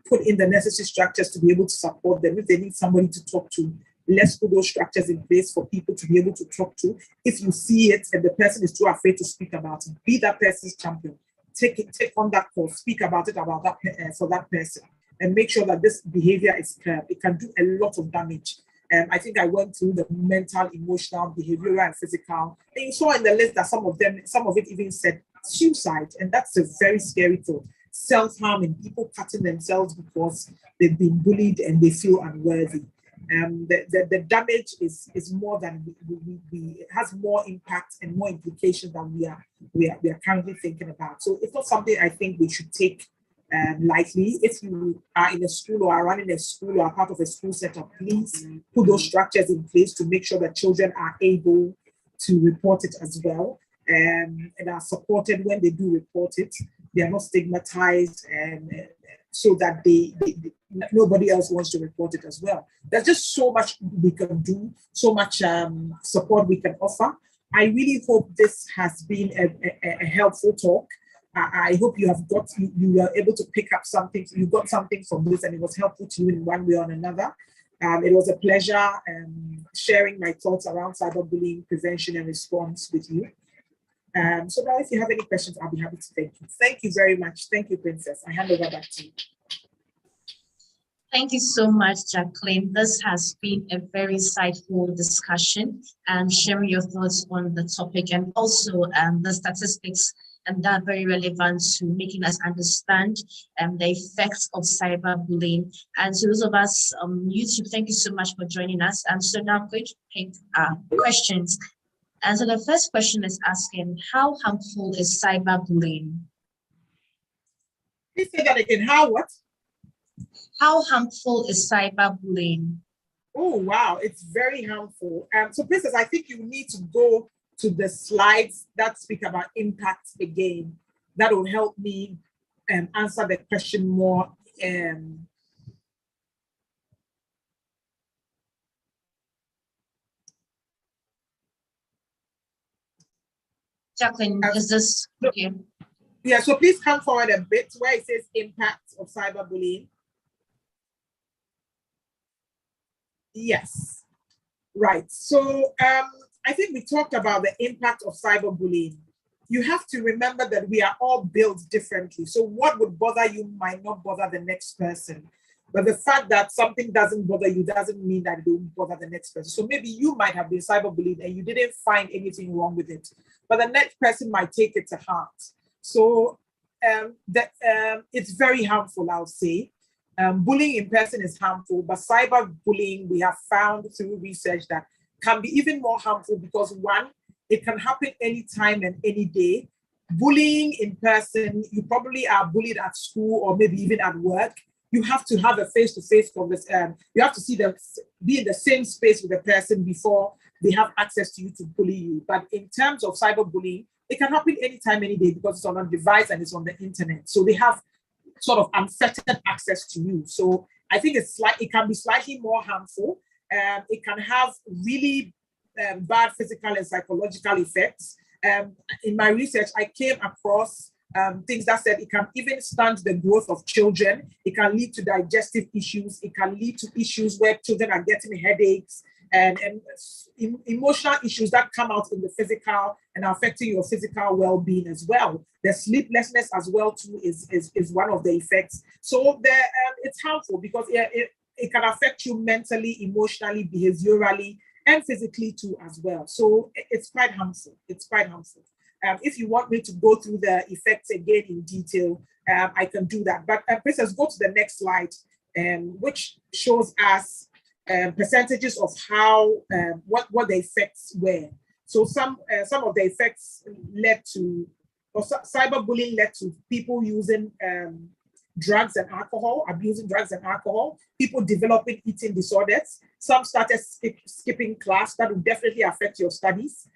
C: put in the necessary structures to be able to support them. If they need somebody to talk to, let's put those structures in place for people to be able to talk to. If you see it and the person is too afraid to speak about it, be that person's champion. Take on that call, speak about it, about that for that person, and make sure that this behavior is curbed. It can do a lot of damage. I think I went through the mental, emotional, behavioral, and physical. And you saw in the list that some of it even said suicide, and that's a very scary thought. Self-harm and people cutting themselves because they've been bullied and they feel unworthy. The damage is more than it has more impact and more implications than we are currently thinking about. So it's not something I think we should take lightly. If you are in a school or are running a school or are part of a school setup, please put those structures in place to make sure that children are able to report it as well, and are supported when they do report it. They are not stigmatized, and so that nobody else wants to report it as well. There's just so much we can do, so much support we can offer. I really hope this has been a helpful talk. I hope you were able to pick up something. You got something from this, and it was helpful to you in one way or another. It was a pleasure sharing my thoughts around cyberbullying prevention and response with you. So now, if you have any questions, I'll be happy to take you. Thank you very much. Thank you, Princess. I hand over back to you.
B: Thank you so much, Jacqueline. This has been a very insightful discussion and sharing your thoughts on the topic, and also the statistics, and that very relevant to making us understand the effects of cyberbullying. And to those of us on YouTube, thank you so much for joining us. And so now I'm going to pick questions. And so the first question is asking, how harmful is cyberbullying?
C: Please say that again. How what?
B: How harmful is cyberbullying?
C: Oh, wow. It's very harmful. So, Princess, I think you need to go to the slides that speak about impact again. That will help me answer the question more.
B: Jacqueline, is this okay?
C: Yeah, so please come forward a bit where it says impact of cyberbullying. Yes, right. So I think we talked about the impact of cyberbullying. You have to remember that we are all built differently. So what would bother you might not bother the next person. But the fact that something doesn't bother you doesn't mean that it won't bother the next person. So maybe you might have been cyberbullied and you didn't find anything wrong with it, but the next person might take it to heart. So it's very harmful, I'll say. Bullying in person is harmful, but cyberbullying, we have found through research that can be even more harmful because one, it can happen anytime and any day. Bullying in person, you probably are bullied at school or maybe even at work. You have to have a face-to-face conversation. You have to be in the same space with the person before they have access to you to bully you. But in terms of cyberbullying, it can happen anytime, any day because it's on a device and it's on the internet. So they have sort of unfettered access to you. So I think it can be slightly more harmful. It can have really bad physical and psychological effects. In my research, I came across things that said it can even stunt the growth of children. It can lead to digestive issues. It can lead to issues where children are getting headaches and emotional issues that come out in the physical and are affecting your physical well-being as well. The sleeplessness as well too is one of the effects. So it's harmful because it can affect you mentally, emotionally, behaviorally, and physically too as well. So it's quite harmful. It's quite harmful. If you want me to go through the effects again in detail, I can do that. But please, let's go to the next slide, which shows us percentages of how what the effects were. So some of the effects led to, or cyberbullying led to people using drugs and alcohol, abusing drugs and alcohol, people developing eating disorders. Some started skipping class. That will definitely affect your studies.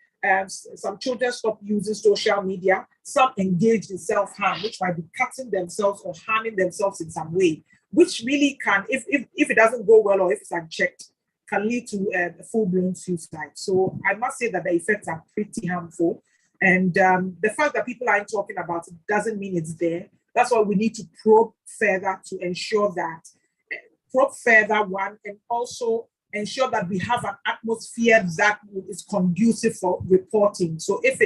C: Some children stopped using social media. Some engaged in self-harm, which might be cutting themselves or harming themselves in some way, which really can, if it doesn't go well or if it's unchecked, can lead to a full-blown suicide. So I must say that the effects are pretty harmful. And the fact that people aren't talking about it doesn't mean it's there. That's why we need to probe further to ensure that, one, and also ensure that we have an atmosphere that is conducive for reporting. So if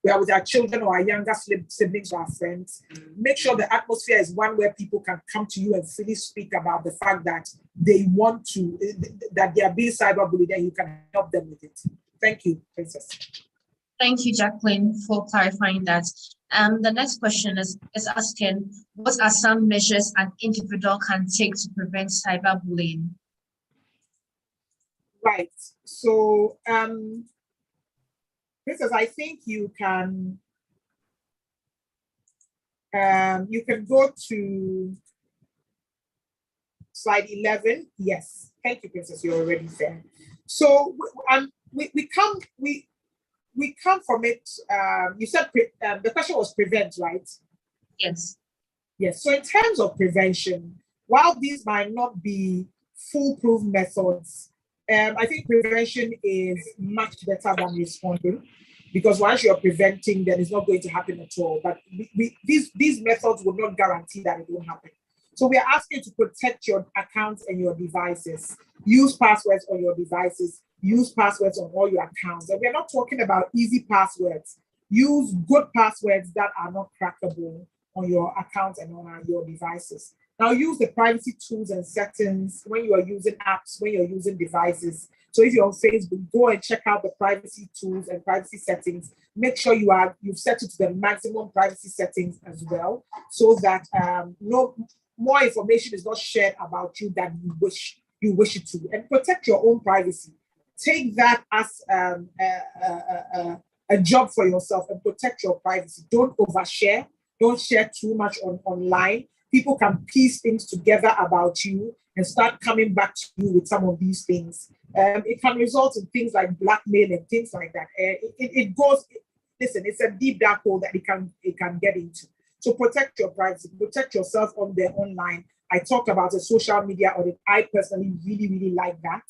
C: we are with our children or our younger siblings or our friends, make sure the atmosphere is one where people can come to you and freely speak about the fact that they want to, that they are being cyberbullied and you can help them with it. Thank you, Princess.
B: Thank you, Jacqueline, for clarifying that. The next question is asking, what are some measures an individual can take to prevent cyberbullying?
C: Right. So, Princess, I think you can go to slide 11. Yes. Thank you, Princess. You're already there. So, we come from it. You said the question was prevent, right?
B: Yes.
C: Yes. So in terms of prevention, while these might not be foolproof methods, I think prevention is much better than responding, because once you're preventing, then it's not going to happen at all. But these methods will not guarantee that it won't happen. So we are asking you to protect your accounts and your devices. Use passwords on your devices. Use passwords on all your accounts. And we're not talking about easy passwords. Use good passwords that are not crackable on your accounts and on your devices. Now use the privacy tools and settings when you are using apps, when you're using devices. So if you're on Facebook, go and check out the privacy tools and privacy settings. Make sure you've set it to the maximum privacy settings as well, so that no more information is not shared about you than you wish it to. And protect your own privacy. Take that as a job for yourself and protect your privacy. Don't overshare. Don't share too much online. People can piece things together about you and start coming back to you with some of these things. It can result in things like blackmail and things like that. It goes, listen, it's a deep dark hole that it can get into. So protect your privacy, protect yourself on the online. I talked about a social media audit. I personally really, really like that.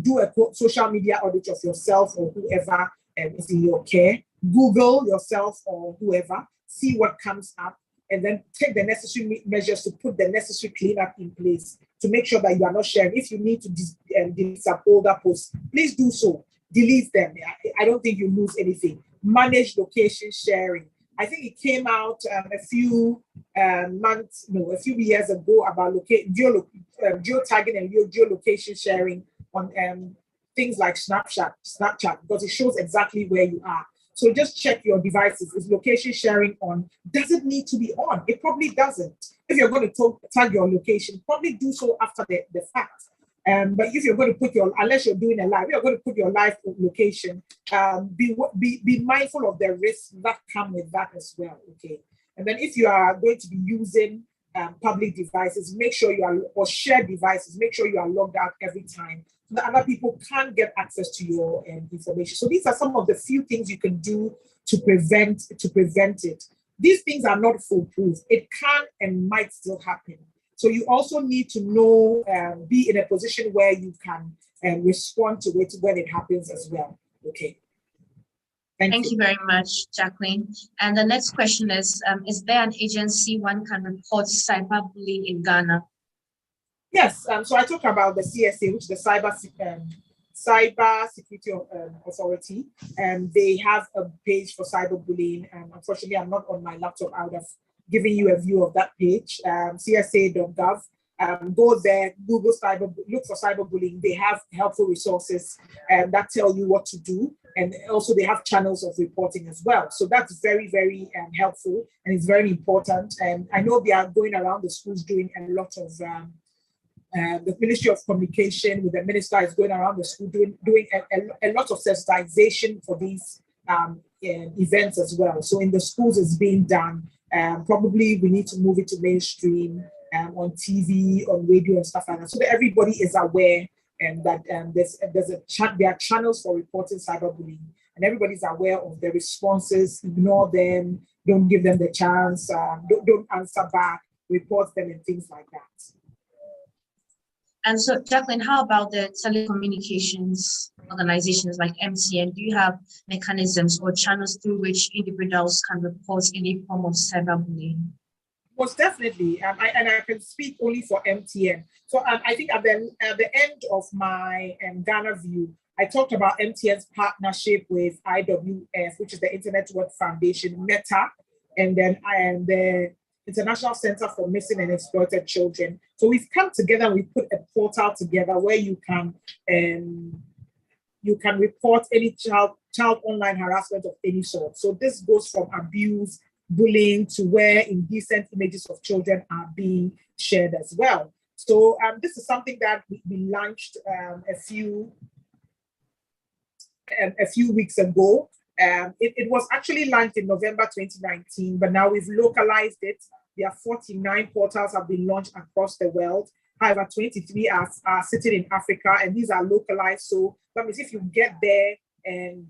C: Do a social media audit of yourself or whoever is in your care. Google yourself or whoever, see what comes up, and then take the necessary measures to put the necessary cleanup in place to make sure that you are not sharing. If you need to delete some older posts, please do so. Delete them. I don't think you lose anything. Manage location sharing. I think it came out a few years ago about geotagging and geolocation sharing on things like Snapchat, because it shows exactly where you are. So just check your devices. Is location sharing on? Does it need to be on? It probably doesn't. If you're going to tag your location, probably do so after the fact. But if you're going to put unless you're doing a live, you're going to put your live location, be mindful of the risks that come with that as well, okay? And then if you are going to be using public devices, make sure or shared devices, make sure you are logged out every time so that other people can't get access to your information. So these are some of the few things you can do to prevent it. These things are not foolproof. It can and might still happen. So you also need to know, be in a position where you can respond to it when it happens as well. Okay.
B: Thank you very much, Jacqueline. And the next question is there an agency one can report cyberbullying in Ghana?
C: Yes. So I talked about the CSA, which is the Cyber Security Authority, and they have a page for cyberbullying. Unfortunately, I'm not on my laptop. I would have given you a view of that page, csa.gov. Go there, Google look for cyberbullying. They have helpful resources that tell you what to do. And also they have channels of reporting as well. So that's very, very helpful, and it's very important. And I know they are going around the schools doing a lot of, the Ministry of Communication with the minister is going around the school doing a lot of sensitization for these events as well. So in the schools it's being done. Probably we need to move it to mainstream on TV, on radio and stuff like that, so that everybody is aware and that there are channels for reporting cyberbullying, and everybody's aware of the responses. Ignore them, don't give them the chance, don't answer back, report them and things like that.
B: And so, Jacqueline, how about the telecommunications organizations like MTN? Do you have mechanisms or channels through which individuals can report any form of cyberbullying?
C: Most definitely, I can speak only for MTN. So I think at the end of my Ghana view, I talked about MTN's partnership with IWF, which is the Internet Work Foundation, Meta, and then the International Center for Missing and Exploited Children. So we've come together and we put a portal together where you can report any child online harassment of any sort. So this goes from abuse, bullying, to where indecent images of children are being shared as well. So this is something that we launched a few weeks ago. It was actually launched in November 2019, but now we've localized it. There are 49 portals have been launched across the world. However, 23 are sitting in Africa, and these are localized. So that means if you get there and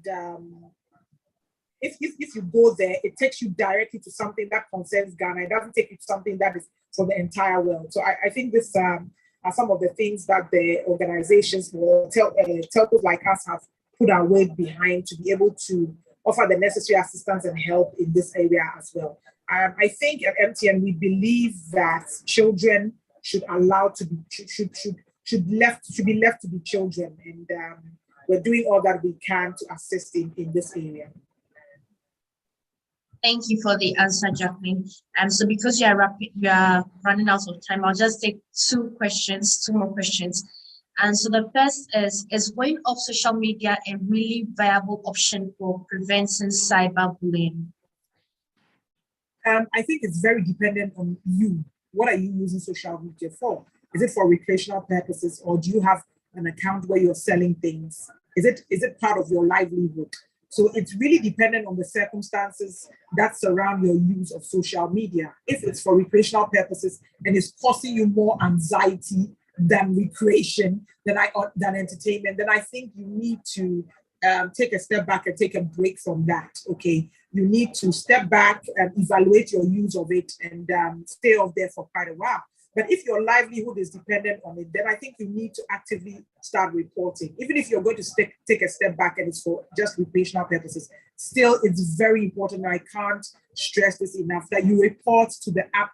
C: if you go there, it takes you directly to something that concerns Ghana. It doesn't take you to something that is for the entire world. So I think this are some of the things that the organizations, telcos like us, have put our weight behind to be able to offer the necessary assistance and help in this area as well. I think at MTN we believe that children should be left to be children, and we're doing all that we can to assist in this area.
B: Thank you for the answer, Jacqueline. So because you are running out of time, I'll just take two more questions. And so the first is going off social media a really viable option for preventing cyberbullying?
C: I think it's very dependent on you. What are you using social media for? Is it for recreational purposes, or do you have an account where you're selling things? Is it part of your livelihood? So it's really dependent on the circumstances that surround your use of social media. If it's for recreational purposes and it's causing you more anxiety than recreation, than entertainment, then I think you need to take a step back and take a break from that. Okay, you need to step back and evaluate your use of it and stay off there for quite a while. But if your livelihood is dependent on it, then I think you need to actively start reporting. Even if you're going to take a step back and it's for just recreational purposes, still it's very important. I can't stress this enough, that you report to the app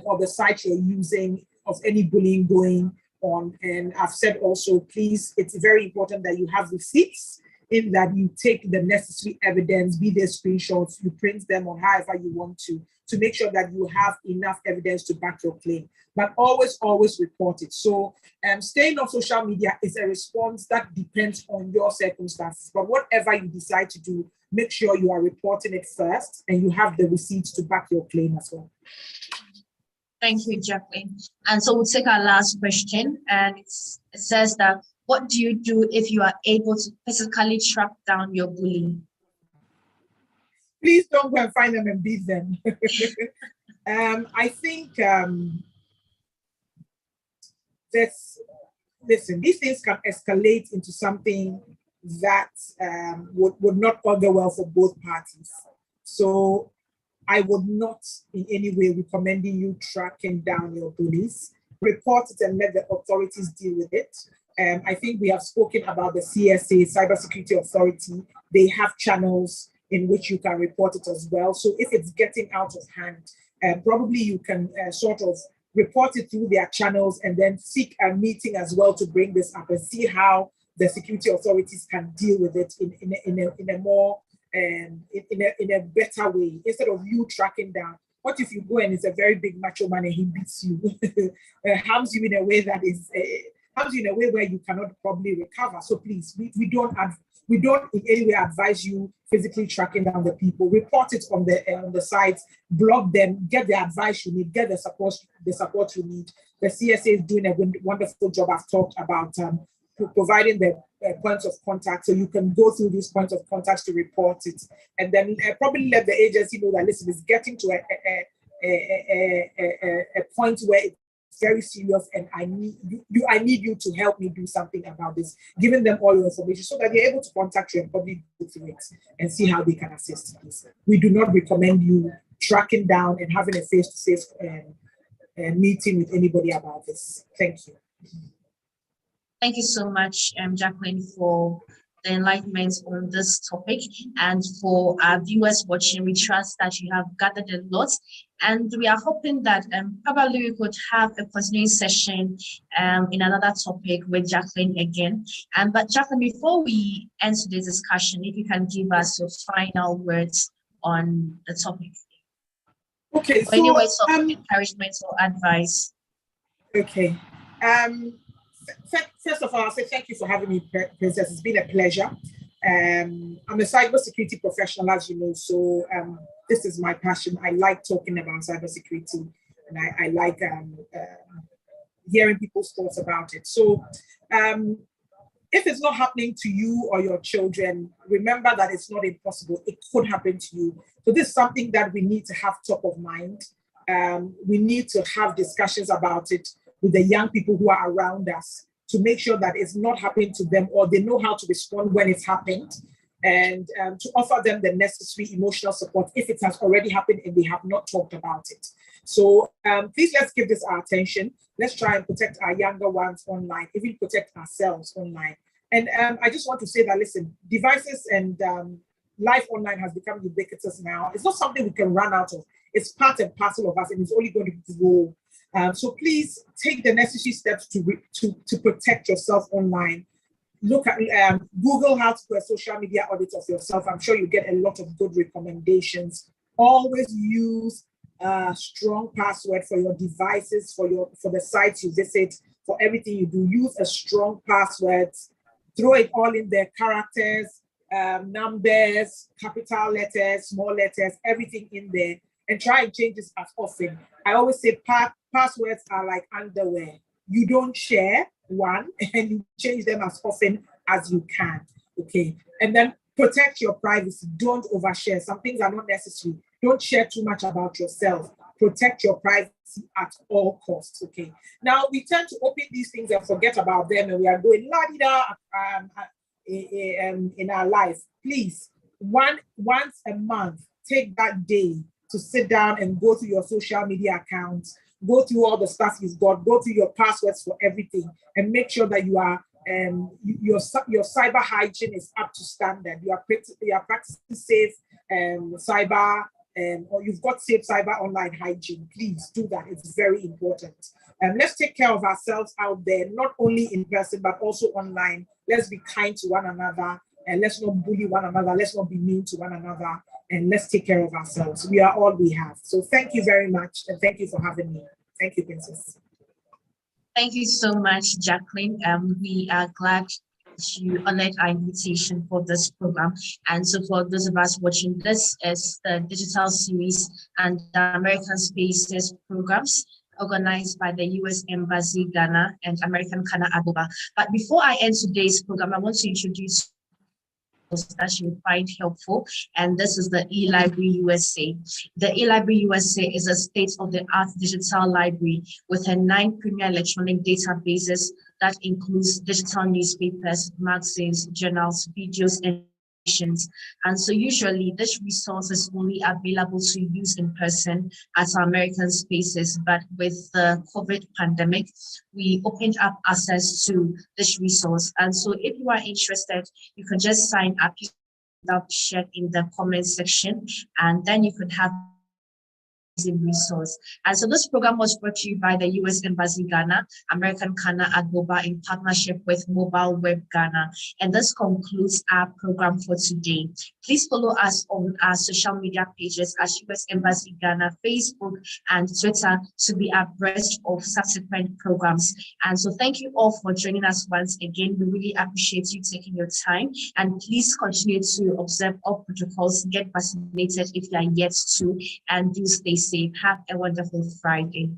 C: or the site you're using of any bullying going on. And I've said also, please, it's very important that you have receipts, in that you take the necessary evidence, be there screenshots, you print them or however you want to make sure that you have enough evidence to back your claim. But always report it. So staying on social media is a response that depends on your circumstances. But whatever you decide to do, make sure you are reporting it first and you have the receipts to back your claim as well.
B: Thank you, Jacqueline. And so we'll take our last question, and it says that, what do you do if you are able to physically track down your bully?
C: Please don't go and find them and beat them. I think listen, these things can escalate into something that would not augur well for both parties. So I would not in any way recommending you tracking down your bullies. Report it and let the authorities deal with it. I think we have spoken about the CSA, Cybersecurity Authority. They have channels in which you can report it as well. So if it's getting out of hand, probably you can sort of report it through their channels and then seek a meeting as well to bring this up and see how the security authorities can deal with it in a more in a better way, instead of you tracking down. What if you go and it's a very big macho man and he beats you, harms you in a way that is harms you in a way where you cannot probably recover? So please, we don't in any way advise you physically tracking down the people. Report it on the sites, block them, get the advice you need, get the support you need. The CSA is doing a wonderful job. I've talked about providing the points of contact, so you can go through these points of contact to report it, and then probably let the agency know that, listen, it's getting to a point where it's very serious, and I need you to help me do something about this. Giving them all your information so that they're able to contact you and probably go through it and see how they can assist in this. We do not recommend you tracking down and having a face-to-face meeting with anybody about this. Thank you.
B: Thank you so much, Jacqueline, for the enlightenment on this topic, and for our viewers watching. We trust that you have gathered a lot, and we are hoping that probably we could have a continuing session in another topic with Jacqueline again. But Jacqueline, before we end today's discussion, if you can give us your final words on the topic.
C: Okay.
B: Or any words of encouragement or advice.
C: Okay. First of all, I'll say thank you for having me, Princess. It's been a pleasure. I'm a cybersecurity professional, as you know, so this is my passion. I like talking about cybersecurity, and I like hearing people's thoughts about it. So if it's not happening to you or your children, remember that it's not impossible. It could happen to you. So this is something that we need to have top of mind. We need to have discussions about it with the young people who are around us to make sure that it's not happening to them, or they know how to respond when it's happened, and to offer them the necessary emotional support if it has already happened and they have not talked about it. So please, let's give this our attention. Let's try and protect our younger ones online, even protect ourselves online. And I just want to say that, listen, devices and life online has become ubiquitous now. It's not something we can run out of. It's part and parcel of us, and it's only going to grow. So please take the necessary steps to protect yourself online. Look at Google how to do a social media audit of yourself. I'm sure you get a lot of good recommendations. Always use a strong password for your devices, for the sites you visit, for everything you do. Use a strong password. Throw it all in there: characters, numbers, capital letters, small letters, everything in there. And try and change this as often. I always say passwords are like underwear. You don't share one, and you change them as often as you can. Okay. And then protect your privacy. Don't overshare. Some things are not necessary. Don't share too much about yourself. Protect your privacy at all costs. Okay. Now we tend to open these things and forget about them, and we are going la-di-da in our life. Please, once a month, take that day to sit down and go through your social media accounts, go through all the stuff you've got, go through your passwords for everything, and make sure that you are your cyber hygiene is up to standard. You are practicing safe cyber, or you've got safe cyber online hygiene. Please do that. It's very important. Let's take care of ourselves out there, not only in person but also online. Let's be kind to one another, and let's not bully one another. Let's not be mean to one another. And let's take care of ourselves. We are all we have. So thank you very much. And thank you for having me. Thank you, Princess.
B: Thank you so much, Jacqueline. We are glad you honored our invitation for this program. And so for those of us watching, this is the digital series and the American Spaces programs organized by the U.S. Embassy Ghana and American Kana Agoba. But before I end today's program, I want to introduce that you find helpful, and this is the eLibrary USA. The eLibrary USA is a state-of-the-art digital library with 9 premier electronic databases that includes digital newspapers, magazines, journals, videos, and animations. And so usually this resource is only available to use in person at our American Spaces, but with the COVID pandemic, we opened up access to this resource. And so if you are interested, you can just sign up. That'll be shared in the comment section, and then you could have resource. And so this program was brought to you by the U.S. Embassy Ghana, American Kana Agoba in partnership with Mobile Web Ghana. And this concludes our program for today. Please follow us on our social media pages as U.S. Embassy Ghana, Facebook and Twitter to be abreast of subsequent programs. And so thank you all for joining us once again. We really appreciate you taking your time, and please continue to observe all protocols, get vaccinated if you are yet to, and do stay safe. Have a wonderful Friday.